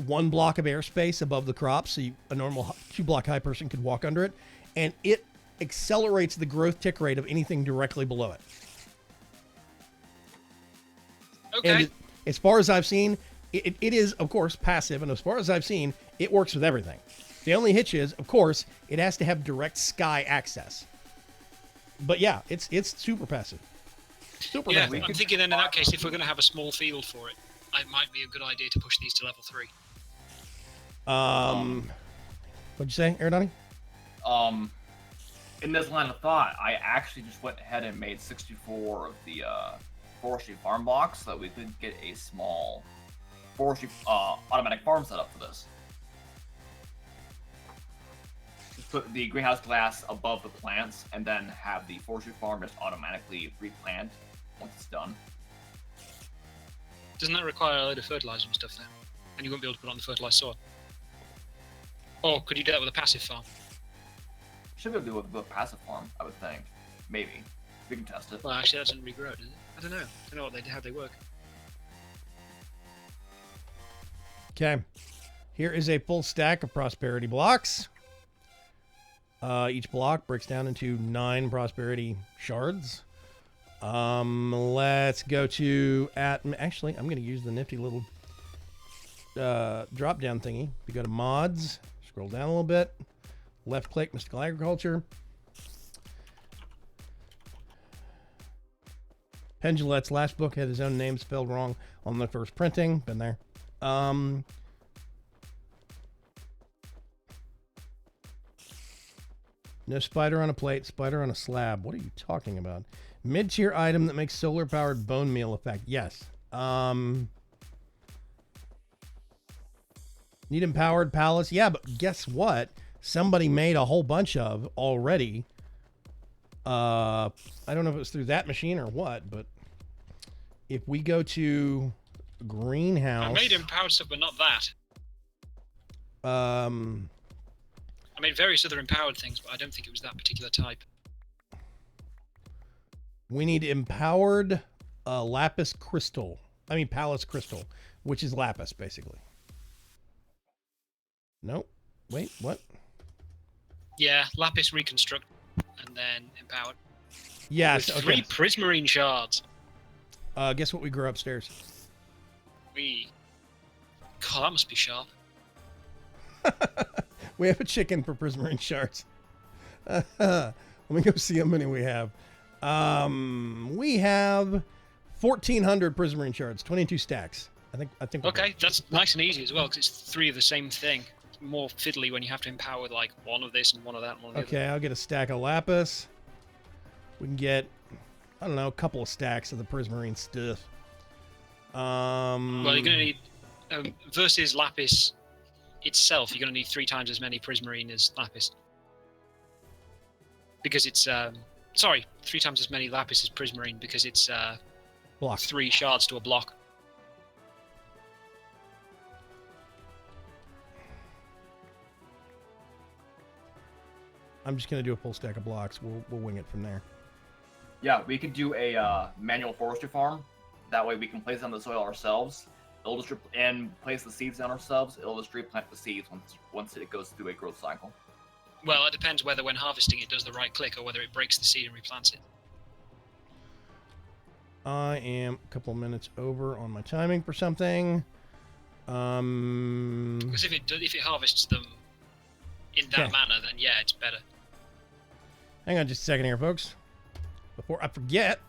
1 block of airspace above the crop, so a normal 2-block high person could walk under it, and it accelerates the growth tick rate of anything directly below it. Okay. And as far as I've seen, it is, of course, passive, and as far as I've seen, it works with everything. The only hitch is, of course, it has to have direct sky access. But yeah, it's super passive. Super passive. I'm thinking then in that case, if we're going to have a small field for it, it might be a good idea to push these to level 3. What'd you say, Aerodani? In this line of thought, I actually just went ahead and made 64 of the forestry farm blocks so that we could get a small forestry automatic farm setup for this. Just put the greenhouse glass above the plants and then have the forestry farm just automatically replant once it's done. Doesn't that require a load of fertilizer and stuff then? And you won't be able to put it on the fertilized soil? Or could you do that with a passive farm? Should be able to do it with a passive farm, I would think. Maybe. We can test it. Well, actually, that doesn't regrow, does it? I don't know. How they work. Okay. Here is a full stack of prosperity blocks. Each block breaks down into 9 prosperity shards. Let's go to actually, I'm going to use the nifty little drop down thingy. If you go to mods, scroll down a little bit, left click mystical agriculture. Pendulet's last book had his own name spelled wrong on the first printing. Been there. No spider on a plate, spider on a slab. What are you talking about? Mid-tier item that makes solar-powered bone meal effect. Yes. Need empowered palace. Yeah, but guess what? Somebody made a whole bunch of already. I don't know if it was through that machine or what, but if we go to greenhouse, I made empowered stuff, but not that. I made various other empowered things, but I don't think it was that particular type. we need empowered lapis crystal. I mean palace crystal, which is lapis basically. Nope. Wait, what? Yeah, lapis reconstruct, and then empowered. Yes. With Okay. 3 prismarine shards. Guess what we grew upstairs? God, that must be sharp. We have a chicken for prismarine shards. Let me go see how many we have. We have 1,400 prismarine shards, 22 stacks. I think. Okay, that's nice and easy as well, because it's 3 of the same thing. It's more fiddly when you have to empower like one of this and one of that and one of the Okay, I'll get a stack of lapis. We can get, I don't know, a couple of stacks of the prismarine stuff. Well, you're going to need, versus lapis itself, you're going to need 3 times as many prismarine as lapis. Because it's, 3 times as many lapis as prismarine, because it's block. 3 shards to a block. I'm just going to do a full stack of blocks. We'll wing it from there. Yeah, we could do a manual forestry farm. That way we can place it on the soil ourselves. It'll just and place the seeds down ourselves. It'll just replant the seeds once it goes through a growth cycle. Well, it depends whether when harvesting it does the right click or whether it breaks the seed and replants it. I am a couple minutes over on my timing for something. Because if it harvests them in that Okay. manner, then yeah, it's better. Hang on just a second here, folks. Before I forget,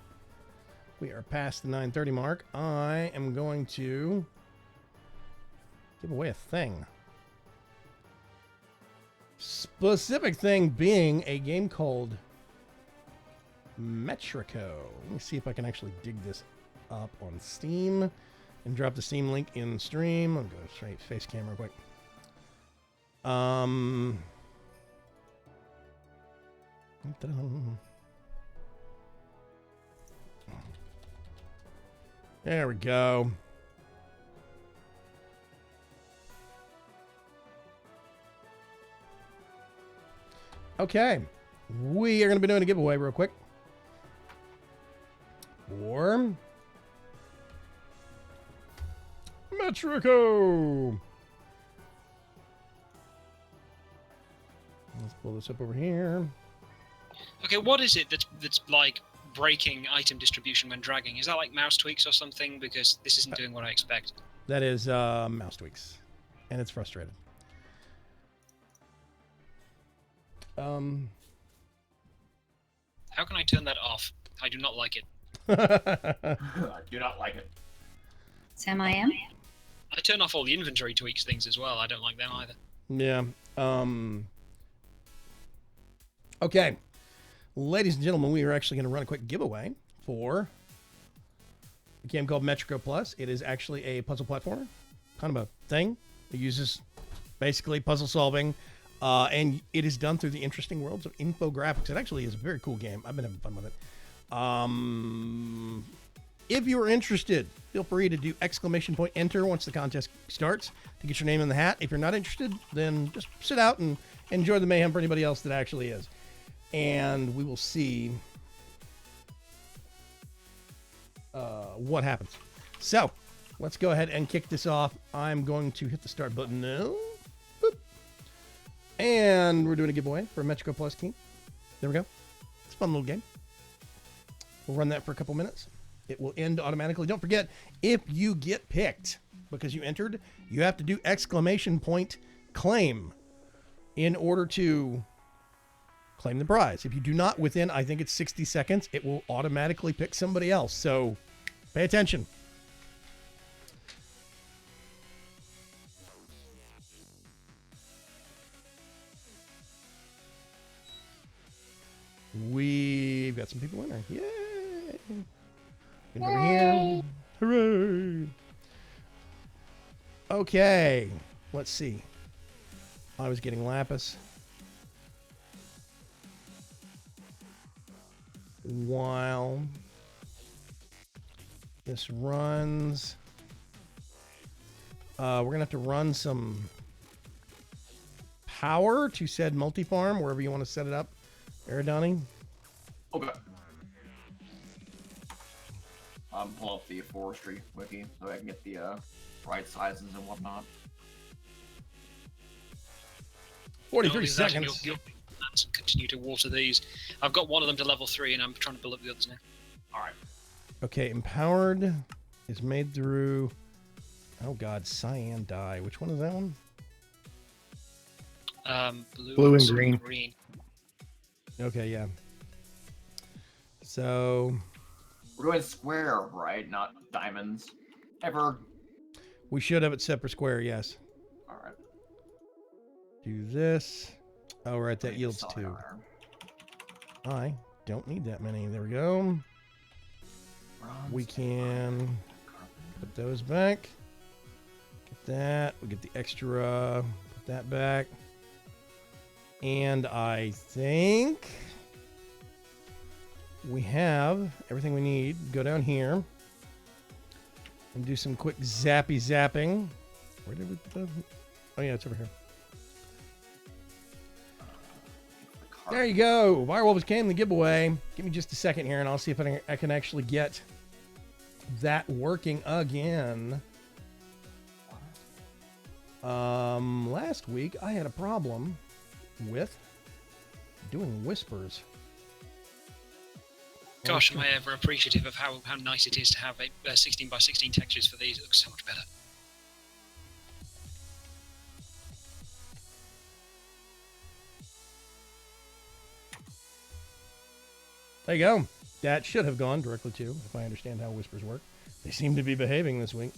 we are past the 9:30 mark. I am going to give away a thing. Specific thing being a game called Metrico. Let me see if I can actually dig this up on Steam and drop the Steam link in stream. I'll go straight face cam real quick. There we go. Okay. We are going to be doing a giveaway real quick. For Metrico. Let's pull this up over here. Okay, what is it that's like breaking item distribution when dragging? Is that like mouse tweaks or something? Because this isn't doing what I expect. That is mouse tweaks. And it's frustrated. How can I turn that off? I do not like it. I do not like it. Sam, I am. I turn off all the inventory tweaks things as well. I don't like them either. Yeah. Okay. Ladies and gentlemen, we are actually going to run a quick giveaway for a game called Metrico Plus. It is actually a puzzle platformer, kind of a thing. It uses basically puzzle solving, and it is done through the interesting worlds of infographics. It actually is a very cool game. I've been having fun with it. If you are interested, feel free to do !enter once the contest starts to get your name in the hat. If you're not interested, then just sit out and enjoy the mayhem for anybody else that actually is. And we will see what happens. So, let's go ahead and kick this off. I'm going to hit the start button now. Boop. And we're doing a giveaway for a Metrico Plus team. There we go. It's a fun little game. We'll run that for a couple minutes. It will end automatically. Don't forget, if you get picked because you entered, you have to do !claim in order to claim the prize. If you do not within, I think it's 60 seconds, it will automatically pick somebody else. So pay attention. We've got some people in there. Yay! Get over here. Hooray! Okay, let's see. I was getting lapis. While this runs, we're gonna have to run some power to said multi-farm, wherever you want to set it up, Eridani. Okay. I'm pulling up the forestry wiki so I can get the right sizes and whatnot. 43 seconds. You'll continue to water these. I've got one of them to level 3, and I'm trying to build up the others now. All right. Okay, empowered is made through. Oh God, cyan dye. Which one is that one? Blue and green. Okay, yeah. So We're doing square, right? Not diamonds. Ever. we should have it set for square. Yes. All right. Do this. Oh, right. That Make yields solid 2. iron. I don't need that many. There we go. Bronze, We can carbon. put those back. Get that. We get the extra. Put that back. And I think we have everything we need. Go down here and do some quick zapping. Where did we put that? Oh, yeah, it's over here. There you go. Firewolves came the giveaway. Give me just a second here, and I'll see if I can actually get that working again. Last week I had a problem with doing whispers. Gosh, am I ever appreciative of how nice it is to have a 16 by 16 textures for these. It looks so much better. There you go. That should have gone directly to, if I understand how whispers work. They seem to be behaving this week.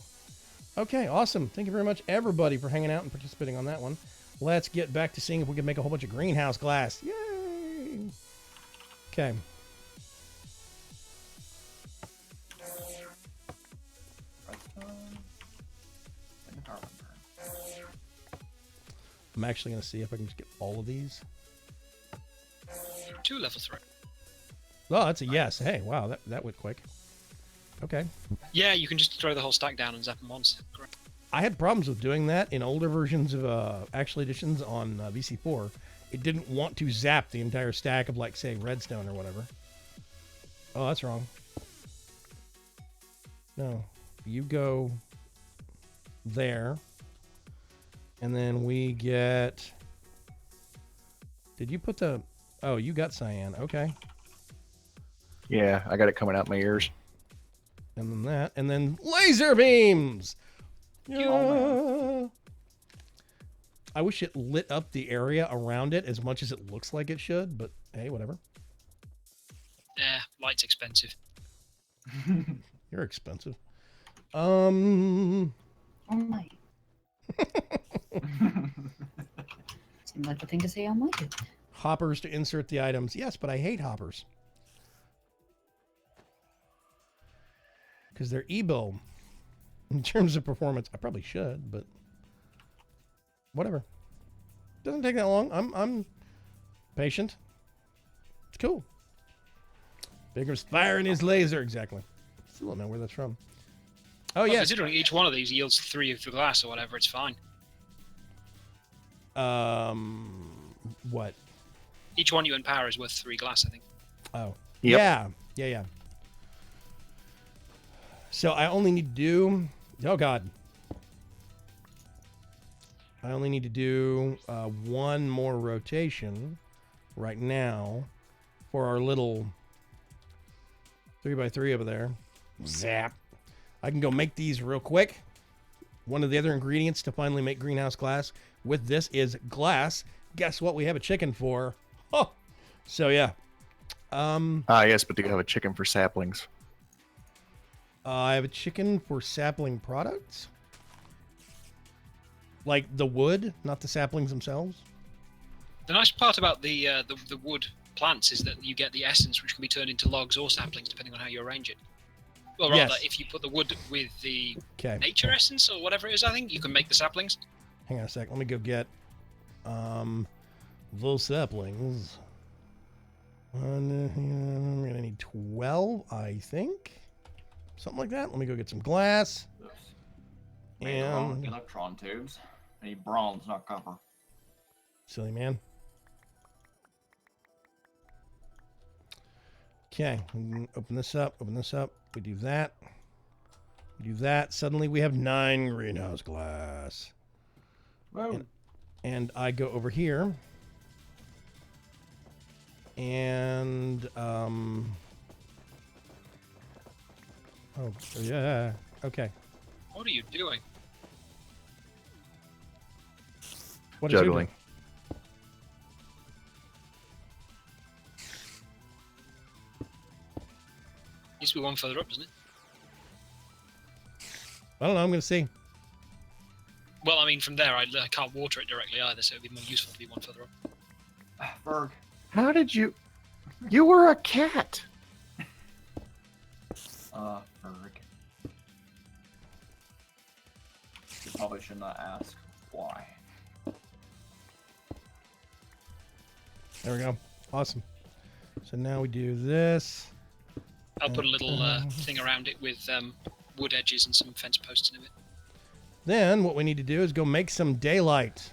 Okay, awesome. Thank you very much, everybody, for hanging out and participating on that one. Let's get back to seeing if we can make a whole bunch of greenhouse glass. Yay! Okay. I'm actually going to see if I can just get all of these. 2 level 3. Oh, that's a yes. Hey, wow, that went quick. Okay. Yeah, you can just throw the whole stack down and zap them once. Great. I had problems with doing that in older versions of Actual Editions on VC4. It didn't want to zap the entire stack of, like, say, redstone or whatever. Oh, that's wrong. No. You go there. And then we get... Did you put the... Oh, you got cyan. Okay. Yeah, I got it coming out my ears. And then that. And then laser beams! Yeah. I wish it lit up the area around it as much as it looks like it should, but hey, whatever. Yeah, light's expensive. You're expensive. Oh my. Seemed like the thing to say on my head. Hoppers to insert the items. Yes, but I hate hoppers. Because they're e-bill. In terms of performance, I probably should, but whatever. Doesn't take that long. I'm patient. It's cool. Bigger's firing his laser. Exactly. Still don't know where that's from. Oh, yeah. Considering each one of these yields 3 of the glass or whatever, it's fine. What? Each one you empower is worth 3 glass, I think. Oh. Yep. Yeah. So I only need to do... Oh, God. I only need to do one more rotation right now for our little 3x3 over there. Zap. I can go make these real quick. One of the other ingredients to finally make greenhouse glass with this is glass. Guess what we have a chicken for? Oh, so yeah. Yes, but do you have a chicken for saplings? I have a chicken for sapling products. Like the wood, not the saplings themselves. The nice part about the wood plants is that you get the essence, which can be turned into logs or saplings, depending on how you arrange it. Well, rather, Yes. if you put the wood with the Okay. nature essence or whatever it is, I think you can make the saplings. Hang on a sec. Let me go get those saplings. I'm gonna need 12, I think. Something like that. Let me go get some glass. And electron tubes. I need bronze, not copper. silly man. Okay, open this up. Open this up. We do that. We do that. Suddenly we have 9 greenhouse glass. Whoa. And I go over here. And oh yeah. Okay. What are you doing? What is you Juggling. doing? Needs to be one further up, doesn't it? I don't know. I'm gonna see. Well, I mean, from there, I can't water it directly either, so it'd be more useful to be one further up. Berg. How did you? You were a cat. Berg. You probably should not ask why. There we go. Awesome. So now we do this. I'll put a little thing around it with wood edges and some fence posts in it. Then what we need to do is go make some daylight.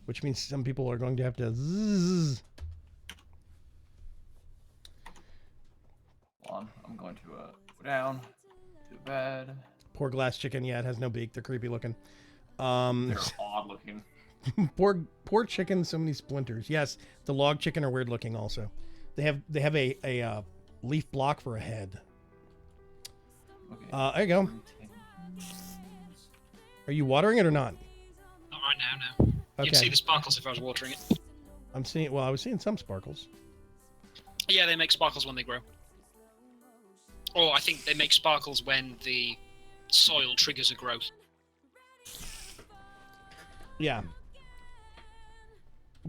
Which means some people are going to have to zzz. Hold on, I'm going to go down to bed. Poor glass chicken. Yeah, it has no beak. They're creepy looking. They're odd looking. poor chicken. So many splinters. Yes, the log chicken are weird looking. Also, they have a leaf block for a head. Okay. There you go. Are you watering it or not? Not right now, no. Okay. You'd see the sparkles if I was watering it. I'm seeing. Well, I was seeing some sparkles. Yeah, they make sparkles when they grow. Or I think they make sparkles when the soil triggers a growth. Yeah.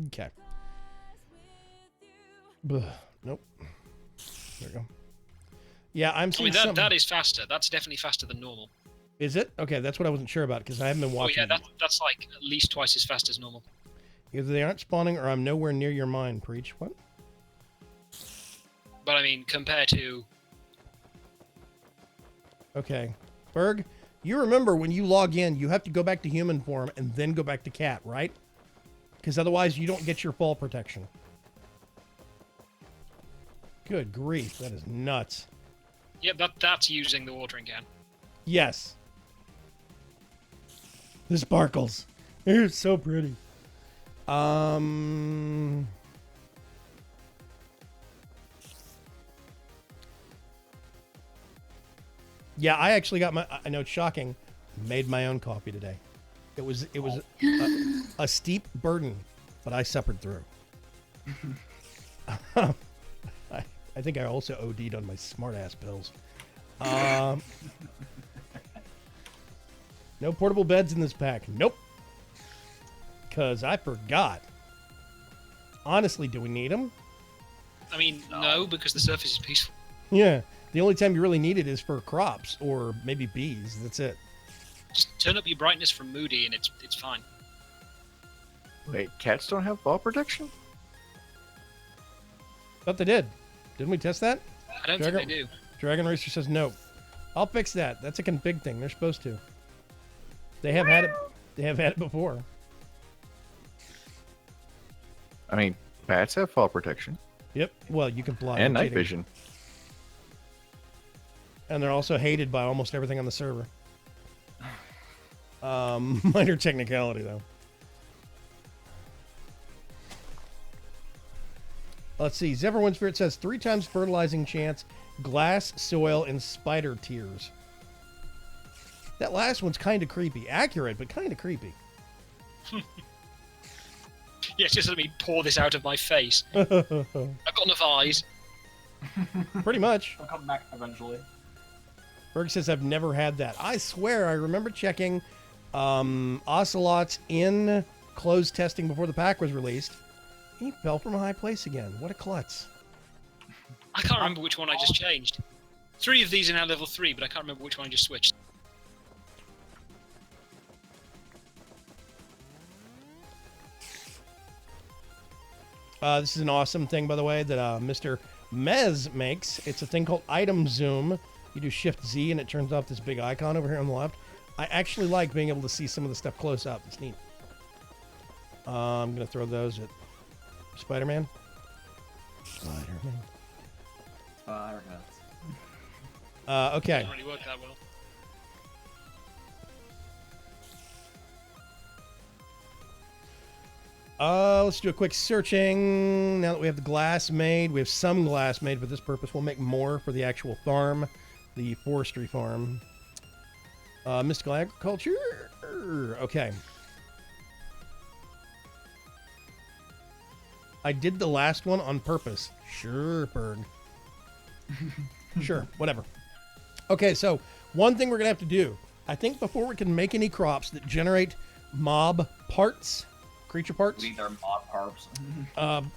Okay. Nope. There we go. Yeah, I'm I seeing mean, some. that is faster. That's definitely faster than normal. Is it? Okay, that's what I wasn't sure about because I haven't been Oh watching. yeah, that's like at least twice as fast as normal. Either they aren't spawning or I'm nowhere near your mind, Preach. What? But I mean, compared to... Okay. Berg, you remember when you log in, you have to go back to human form and then go back to cat, right? Because otherwise you don't get your fall protection. Good grief, that is nuts. Yep, that's using the watering can. Yes. The sparkles. They're so pretty. Yeah, I actually got my. I know it's shocking. Made my own coffee today. It was a steep burden, but I suffered through. I think I also OD'd on my smart-ass pills. No portable beds in this pack. Nope. Because I forgot. Honestly, do we need them? I mean, no, because the surface is peaceful. Yeah. The only time you really need it is for crops or maybe bees. That's it. Just turn up your brightness from Moody and it's fine. Wait, cats don't have fall protection? Thought they did. Didn't we test that? I don't think they do. Dragon Racer says no. I'll fix that. That's a config thing. They're supposed to. They have had it. They have had it before. I mean, bats have fall protection Yep. Well, you can fly. and night cheating. vision. And they're also hated by almost everything on the server. Minor technicality, though. Let's see. Zephyr Spirit says 3 times fertilizing chance, glass, soil, and spider tears. That last one's kind of creepy. Accurate, but kind of creepy. Yeah, it's just let me pour this out of my face. I've got enough eyes. Pretty much. I'll come back eventually. Berg says, I've never had that. I swear, I remember checking ocelots in closed testing before the pack was released. He fell from a high place again. What a klutz. I can't remember which one I just changed. 3 of these are now level 3, but I can't remember which one I just switched. This is an awesome thing, by the way, that Mr. Mez makes. It's a thing called item zoom. You do Shift Z and it turns off this big icon over here on the left. I actually like being able to see some of the stuff close up. It's neat. I'm going to throw those at Spider-Man. Spider-Man. Okay. Didn't really work that well. Let's do a quick searching. Now that we have the glass made, we have some glass made for this purpose. We'll make more for the actual farm, the forestry farm. Mystical agriculture. Okay. I did the last one on purpose. Sure, Berg. Sure, whatever. Okay, so one thing we're going to have to do, I think before we can make any crops that generate mob parts, creature parts. We need their mod parts.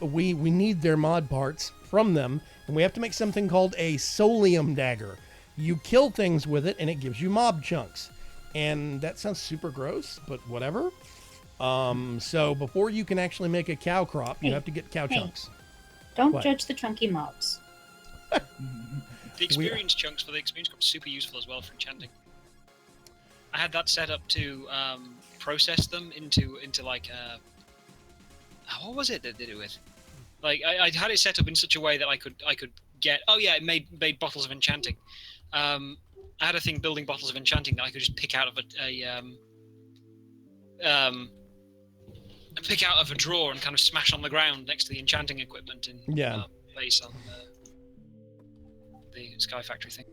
We need their mod parts from them, and we have to make something called a solium dagger. You kill things with it, and it gives you mob chunks. And that sounds super gross, but whatever. So before you can actually make a cow crop, you have to get cow chunks. Don't What? judge the chunky mobs. The experience chunks for the experience crop are super useful as well for enchanting. I had that set up to process them into like what was it that did it with? Like I had it set up in such a way that I could get. Oh yeah, it made bottles of enchanting. I had a thing building bottles of enchanting that I could just pick out of a drawer and kind of smash on the ground next to the enchanting equipment in place on the Sky Factory thing.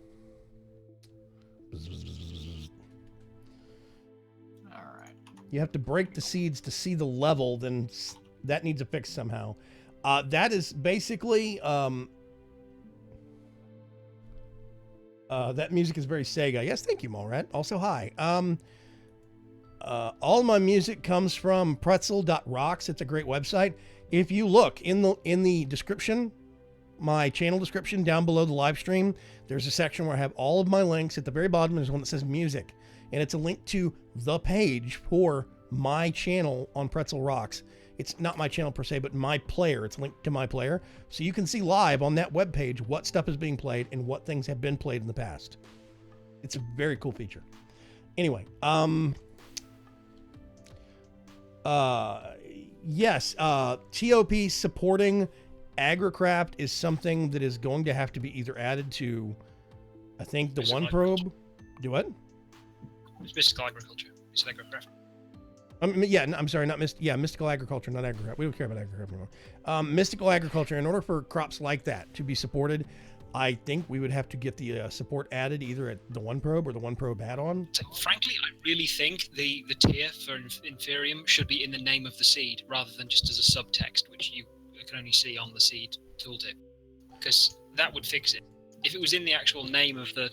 All right. You have to break the seeds to see the level, then that needs a fix somehow. That is basically... that music is very Sega. Yes, thank you, Molrat. Also, hi. All my music comes from pretzel.rocks. It's a great website. If you look in the description, my channel description down below the live stream, there's a section where I have all of my links. At the very bottom, there's one that says music, and it's a link to the page for my channel on Pretzel Rocks. It's not my channel per se, but my player. It's linked to my player. So you can see live on that webpage what stuff is being played and what things have been played in the past. It's a very cool feature. Anyway, yes, TOP supporting AgriCraft is something that is going to have to be either added to, I think, the Mystical one probe. Do what? It's mystical agriculture. It's AgriCraft. I'm sorry, mystical agriculture, not AgriCraft. We don't care about AgriCraft anymore. Mystical agriculture, in order for crops like that to be supported, I think we would have to get the support added either at the one probe or the one probe add-on. So, frankly, I really think the tier for Inferium should be in the name of the seed rather than just as a subtext, which you can only see on the seed tooltip, because that would fix it. If it was in the actual name of the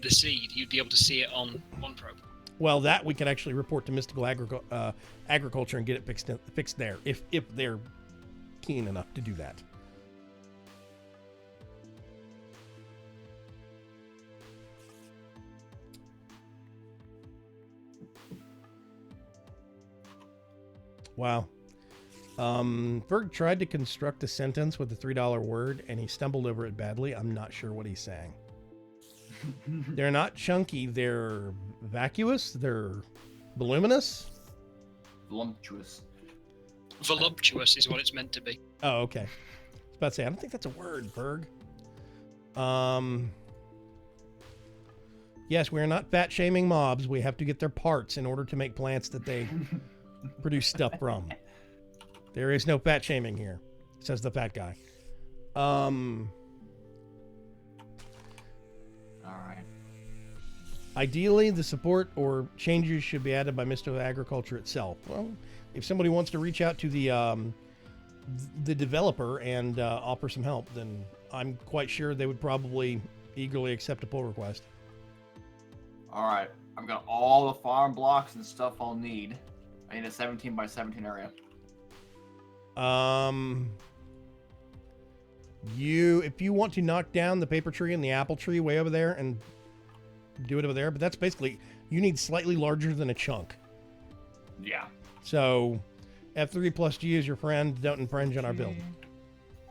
seed, you'd be able to see it on one probe. Well, that we can actually report to mystical agriculture and get it fixed there, if they're keen enough to do that. Wow. Berg tried to construct a sentence with a $3 word, and he stumbled over it badly. I'm not sure what he's saying. They're not chunky. They're vacuous. They're voluminous. Voluptuous. Voluptuous is what it's meant to be. Oh, okay. I was about to say, I don't think that's a word, Berg. Yes, we are not fat shaming mobs. We have to get their parts in order to make plants that they produce stuff from. There is no fat shaming here, says the fat guy. All right. Ideally, the support or changes should be added by Mr. Agriculture itself. Well, if somebody wants to reach out to the developer and offer some help, then I'm quite sure they would probably eagerly accept a pull request. All right. I've got all the farm blocks and stuff I'll need. I need a 17 by 17 area. If you want to knock down the paper tree and the apple tree way over there and do it over there, but that's basically, you need slightly larger than a chunk. Yeah. So F3 plus G is your friend. Don't infringe on our build.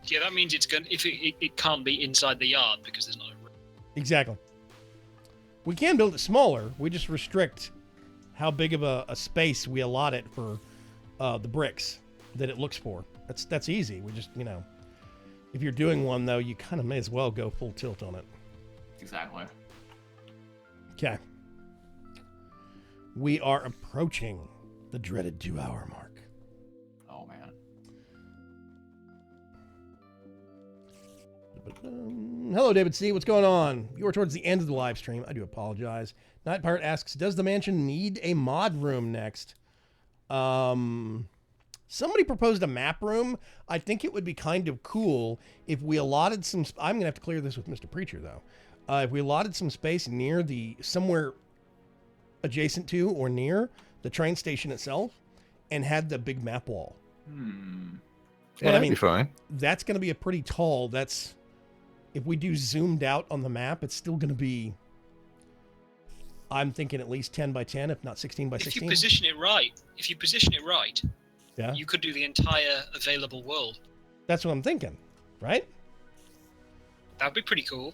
Yeah, that means it's going. If it can't be inside the yard because there's not a room. Exactly. We can build it smaller. We just restrict how big of a space we allot it for the bricks that it looks for. That's easy. We just, if you're doing one, though, you kind of may as well go full tilt on it. Exactly. Okay. We are approaching the dreaded 2-hour mark. Oh, man. Hello, David C. What's going on? You are towards the end of the live stream. I do apologize. Night Pirate asks, does the mansion need a mod room next? Somebody proposed a map room. I think it would be kind of cool if we allotted some... I'm going to have to clear this with Mr. Preacher, though. If we allotted some space near somewhere adjacent to or near the train station itself and had the big map wall. Yeah, that'd be fine. That's going to be a pretty tall... If we do zoomed out on the map, it's still going to be... I'm thinking at least 10 by 10, if not 16 by 16. If you position it right, yeah, you could do the entire available world. That's what I'm thinking, right? That'd be pretty cool.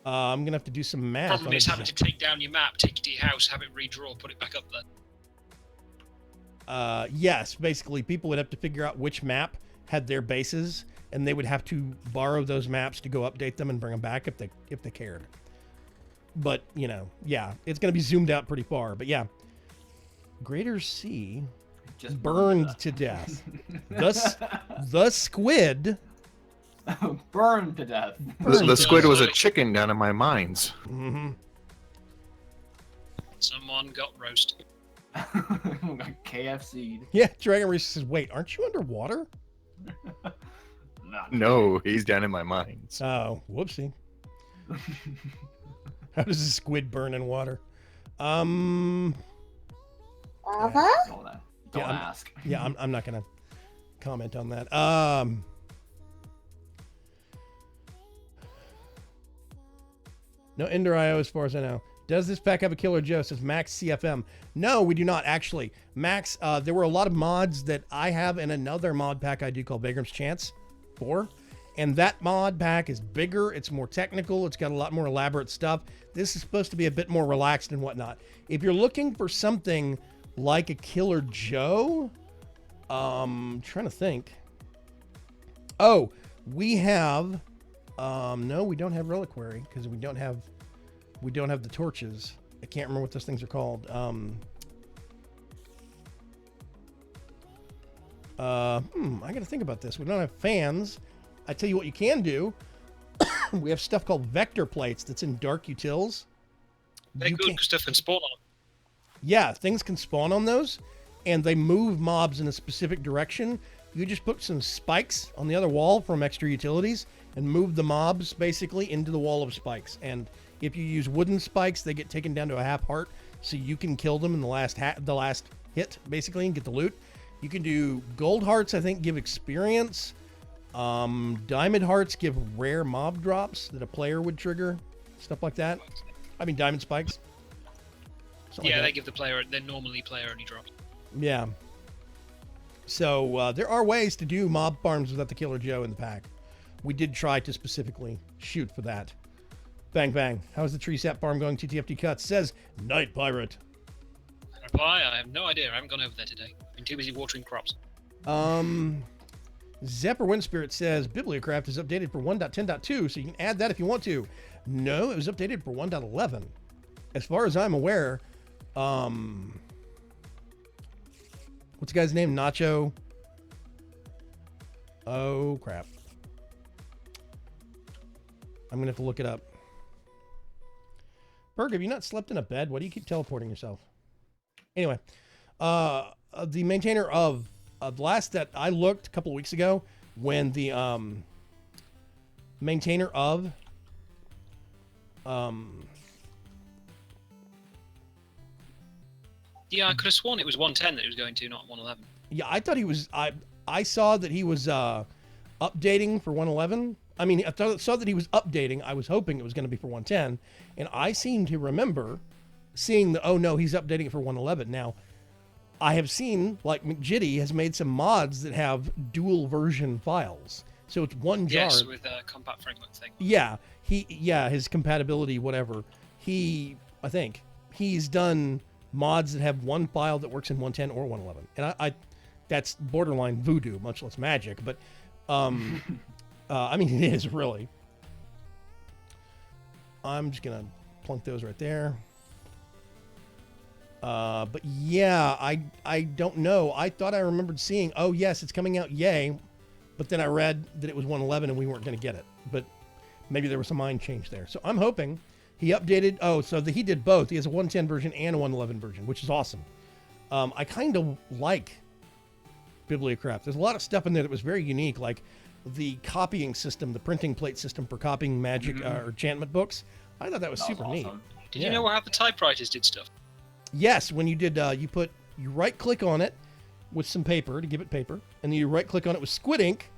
I'm going to have to do some math. Problem is having to take down your map, take it to your house, have it redraw, put it back up there. Yes, basically, people would have to figure out which map had their bases, and they would have to borrow those maps to go update them and bring them back if they cared. But, yeah, it's going to be zoomed out pretty far. But, yeah, Greater Sea Just burned to death. The squid... Burned to death. The squid was a chicken down in my mines. Mm-hmm. Someone got roasted. KFC'd. Yeah, Dragon Reese says, wait, aren't you underwater? No, he's down in my mines. Oh, whoopsie. How does a squid burn in water? Don't Yeah, ask. Yeah, I'm not going to comment on that. No Ender IO as far as I know. Does this pack have a Killer Joe? Says Max CFM. No, we do not actually. Max, there were a lot of mods that I have in another mod pack I do called Vagram's Chance 4. And that mod pack is bigger. It's more technical. It's got a lot more elaborate stuff. This is supposed to be a bit more relaxed and whatnot. If you're looking for something like a Killer Joe, trying to think. Oh, we have... no, we don't have Reliquary because we don't have the torches. I can't remember what those things are called. I gotta think about this. We don't have fans. I tell you what you can do. We have stuff called vector plates that's in dark utils. They're good because stuff can spawn on them. Yeah, things can spawn on those, and they move mobs in a specific direction. You just put some spikes on the other wall from extra utilities and move the mobs basically into the wall of spikes. And if you use wooden spikes, they get taken down to a half heart, so you can kill them in the last hit basically and get the loot. You can do gold hearts, I think, give experience. Diamond hearts give rare mob drops that a player would trigger, stuff like that. I mean, diamond spikes. Yeah, they give the player. They're normally player only drops. Yeah. So there are ways to do mob farms without the Killer Joe in the pack. We did try to specifically shoot for that. Bang bang. How's the tree sap farm going? TTFT Cuts says Night Pirate. Reply: I have no idea. I haven't gone over there today. Been too busy watering crops. Zephyr Windspirit says Bibliocraft is updated for 1.10.2, so you can add that if you want to. No, it was updated for 1.11. As far as I'm aware, what's the guy's name? Nacho. Oh crap. I'm gonna have to look it up. Berg, have you not slept in a bed? Why do you keep teleporting yourself? Anyway, the maintainer of the last that I looked a couple of weeks ago, when the maintainer of yeah, I could have sworn it was 110 that it was going to, not 111. yeah, I thought he was. I saw that he was updating for 111. I mean, I saw that he was updating. I was hoping it was going to be for 110, and I seem to remember seeing the, oh no, he's updating it for 111. Now, I have seen, like, McJitty has made some mods that have dual version files. So it's one jar. Yes, with a compact framework thing. Yeah, his compatibility, whatever. I think he's done mods that have one file that works in 110 or 111, and I that's borderline voodoo, much less magic. But I mean, it is really. I'm just gonna plunk those right there. But yeah, I don't know. I thought I remembered seeing, oh yes, it's coming out, yay. But then I read that it was 111 and we weren't going to get it. But maybe there was some mind change there. So I'm hoping he updated. Oh, so he did both. He has a 110 version and a 111 version, which is awesome. I kind of like Bibliocraft. There's a lot of stuff in there that was very unique, like the copying system, the printing plate system for copying magic or enchantment books. I thought that was super neat. Did you know how the typewriters did stuff? Yes, when you did, you right click on it with some paper to give it paper, and then you right click on it with squid ink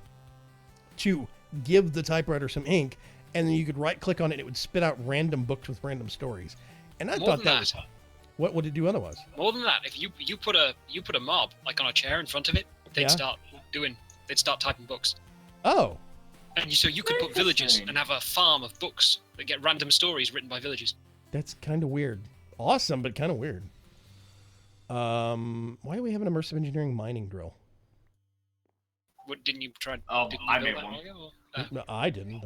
to give the typewriter some ink, and then you could right click on it and it would spit out random books with random stories. And I thought that was, what would it do otherwise? More than that, if you put a mob like on a chair in front of it, they'd start typing books. Oh. And so you could put villagers and have a farm of books that get random stories written by villagers. That's kind of weird. Awesome, but kind of weird. Why do we have an immersive engineering mining drill? What, didn't you try? I made one. No, I didn't.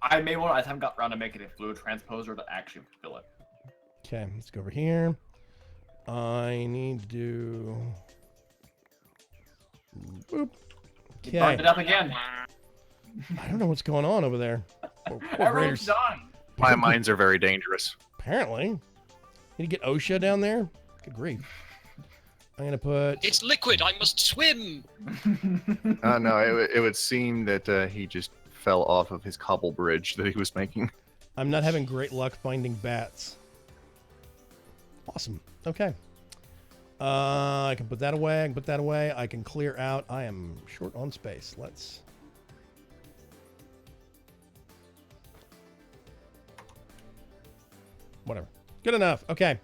I made one. I haven't got around to making a fluid transposer to actually fill it. Okay, let's go over here. I need to do. Boop. Okay. Burned it up again. I don't know what's going on over there. Everyone's done. My mines are very dangerous. Apparently. Need to get OSHA down there? Good grief. I'm gonna put. It's liquid. I must swim. No, it would seem that he just fell off of his cobble bridge that he was making. I'm not having great luck finding bats. Awesome. Okay. I can put that away. I can put that away. I can clear out. I am short on space. Let's. Whatever. Good enough. Okay.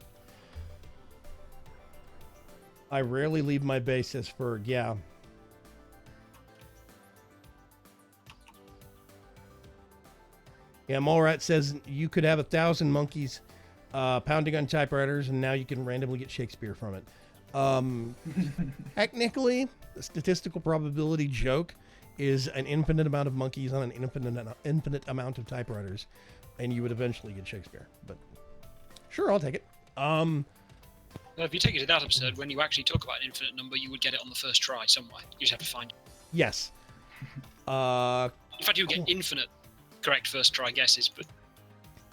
I rarely leave my bases for, yeah. Yeah, Mallrat says you could have 1,000 monkeys pounding on typewriters, and now you can randomly get Shakespeare from it. Technically, the statistical probability joke is an infinite amount of monkeys on an infinite amount of typewriters, and you would eventually get Shakespeare. But sure, I'll take it. Well, if you take it to that absurd, when you actually talk about an infinite number, you would get it on the first try somewhere. You just have to find it. Yes. In fact, you would get infinite correct first try guesses, but...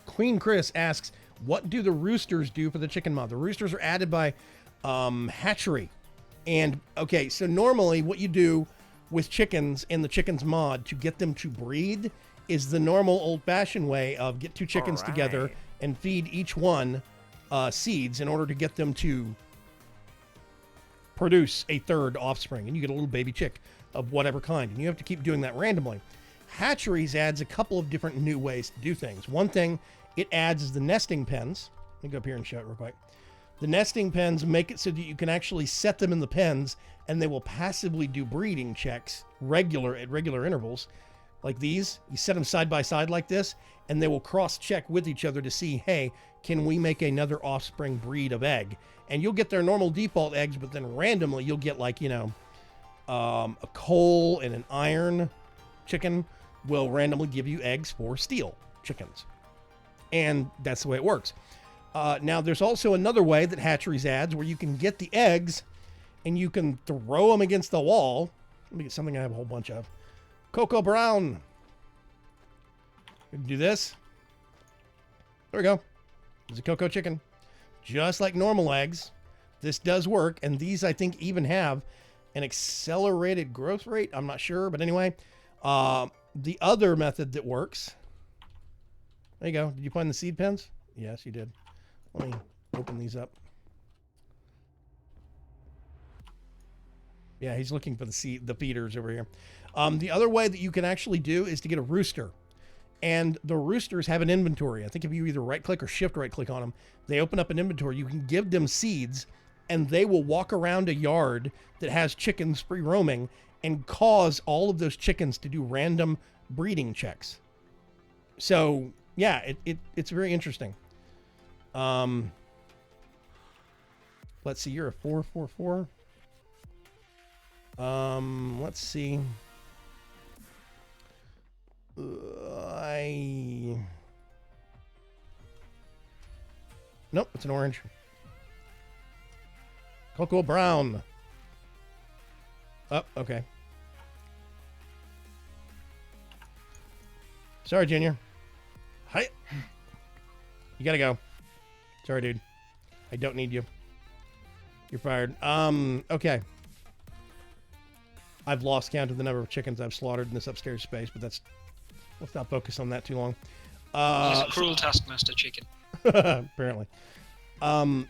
Queen Chris asks, what do the roosters do for the chicken mod? The roosters are added by hatchery. And, okay, so normally what you do with chickens in the chickens mod to get them to breed is the normal old-fashioned way of get two chickens together and feed each one seeds in order to get them to produce a third offspring, and you get a little baby chick of whatever kind, and you have to keep doing that randomly. Hatcheries adds a couple of different new ways to do things. One thing it adds is the nesting pens. Let me go up here and show it real quick. The nesting pens make it so that you can actually set them in the pens, and they will passively do breeding checks at regular intervals. Like these, you set them side by side like this, and they will cross-check with each other to see, hey, can we make another offspring breed of egg? And you'll get their normal default eggs, but then randomly you'll get, like, you know, a coal and an iron chicken will randomly give you eggs for steel chickens. And that's the way it works. Now, there's also another way that hatcheries adds where you can get the eggs and you can throw them against the wall. Let me get something I have a whole bunch of. Cocoa Brown. We can do this. There we go. There's a cocoa chicken. Just like normal eggs, this does work. And these, I think, even have an accelerated growth rate. I'm not sure. But anyway, the other method that works. There you go. Did you find the seed pens? Yes, you did. Let me open these up. Yeah, he's looking for the feeders over here. The other way that you can actually do is to get a rooster. And the roosters have an inventory. I think if you either right-click or shift-right-click on them, they open up an inventory. You can give them seeds, and they will walk around a yard that has chickens free roaming and cause all of those chickens to do random breeding checks. So, yeah, it's very interesting. Let's see, you're a 444. Let's see. Nope, it's an orange. Cocoa brown. Oh, okay. Sorry, Junior. Hi. You gotta go. Sorry, dude. I don't need you. You're fired. Okay. I've lost count of the number of chickens I've slaughtered in this upstairs space, but let's not focus on that too long. He's a cruel taskmaster chicken. Apparently.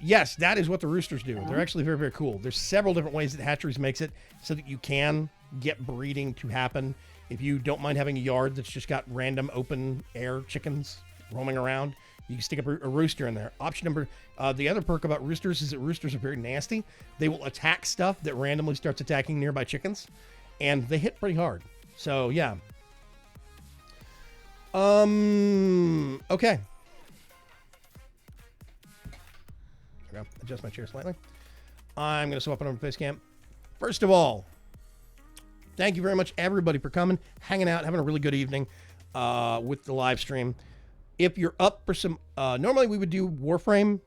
Yes, that is what the roosters do. They're actually very, very cool. There's several different ways that Hatcheries makes it so that you can get breeding to happen. If you don't mind having a yard that's just got random open air chickens roaming around, you can stick a rooster in there. Option number, the other perk about roosters is that roosters are very nasty. They will attack stuff that randomly starts attacking nearby chickens, and they hit pretty hard. So, yeah. Okay. There we go. Adjust my chair slightly. I'm going to swap it over to face cam. First of all, thank you very much, everybody, for coming, hanging out, having a really good evening with the live stream. If you're up for some, normally we would do Warframe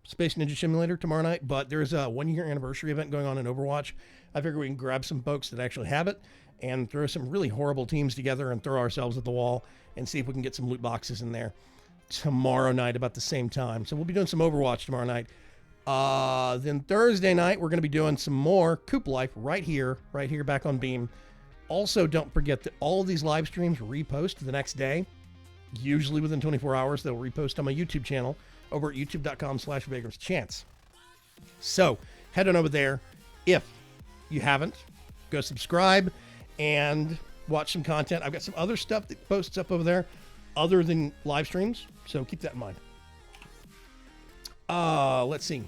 Space Ninja Simulator tomorrow night, but there's a 1-year anniversary event going on in Overwatch. I figure we can grab some folks that actually have it and throw some really horrible teams together and throw ourselves at the wall and see if we can get some loot boxes in there tomorrow night about the same time. So we'll be doing some Overwatch tomorrow night. Then Thursday night, we're going to be doing some more Coop Life right here back on Beam. Also, don't forget that all of these live streams repost the next day. Usually within 24 hours, they'll repost on my YouTube channel over at youtube.com/VagramsChance. So head on over there. If you haven't, go subscribe and watch some content. I've got some other stuff that posts up over there other than live streams, so keep that in mind. Let's see.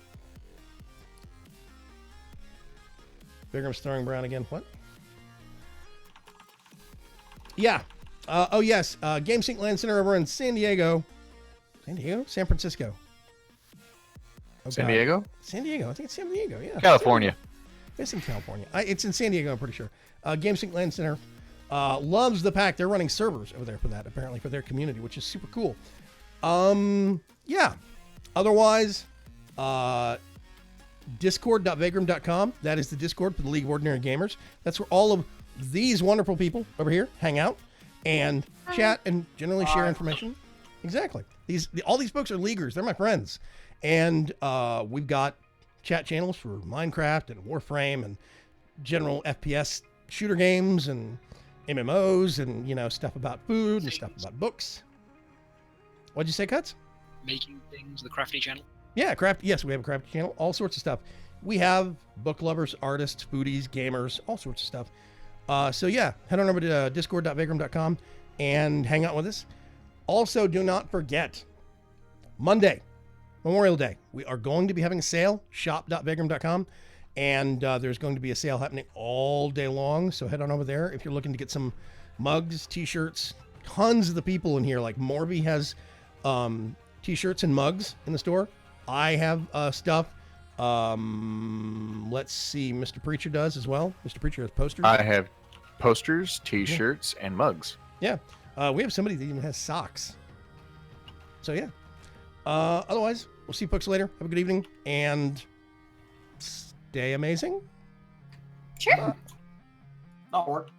Vagram's throwing brown again. What? Yeah. Oh, yes. GameSync Land Center over in San Diego. San Diego? San Francisco. Oh, San God. Diego? San Diego. I think it's San Diego, yeah. California. It's in California. It's in San Diego, I'm pretty sure. GameSync Land Center loves the pack. They're running servers over there for that, apparently, for their community, which is super cool. Yeah. Otherwise, discord.vagram.com. That is the Discord for the League of Ordinary Gamers. That's where all of these wonderful people over here hang out and chat and generally share information. Exactly. All these folks are leaguers. They're my friends. And we've got chat channels for Minecraft and Warframe and general FPS shooter games and MMOs and, stuff about food and stuff about books. What'd you say, Cuts? Making things, the Crafty channel. Yeah, yes, we have a crafty channel, all sorts of stuff. We have book lovers, artists, foodies, gamers, all sorts of stuff. So yeah, head on over to discord.vagram.com and hang out with us. Also, do not forget, Monday, Memorial Day, we are going to be having a sale, shop.vagram.com, and there's going to be a sale happening all day long, so head on over there if you're looking to get some mugs, t-shirts. Tons of the people in here, like Morby has t-shirts and mugs in the store. I have stuff. Let's see, Mr. Preacher does as well. Mr. Preacher has posters. I have posters, t-shirts, and mugs. Yeah. We have somebody that even has socks. So yeah. Otherwise, we'll see you folks later. Have a good evening and stay amazing. Sure. That'll work.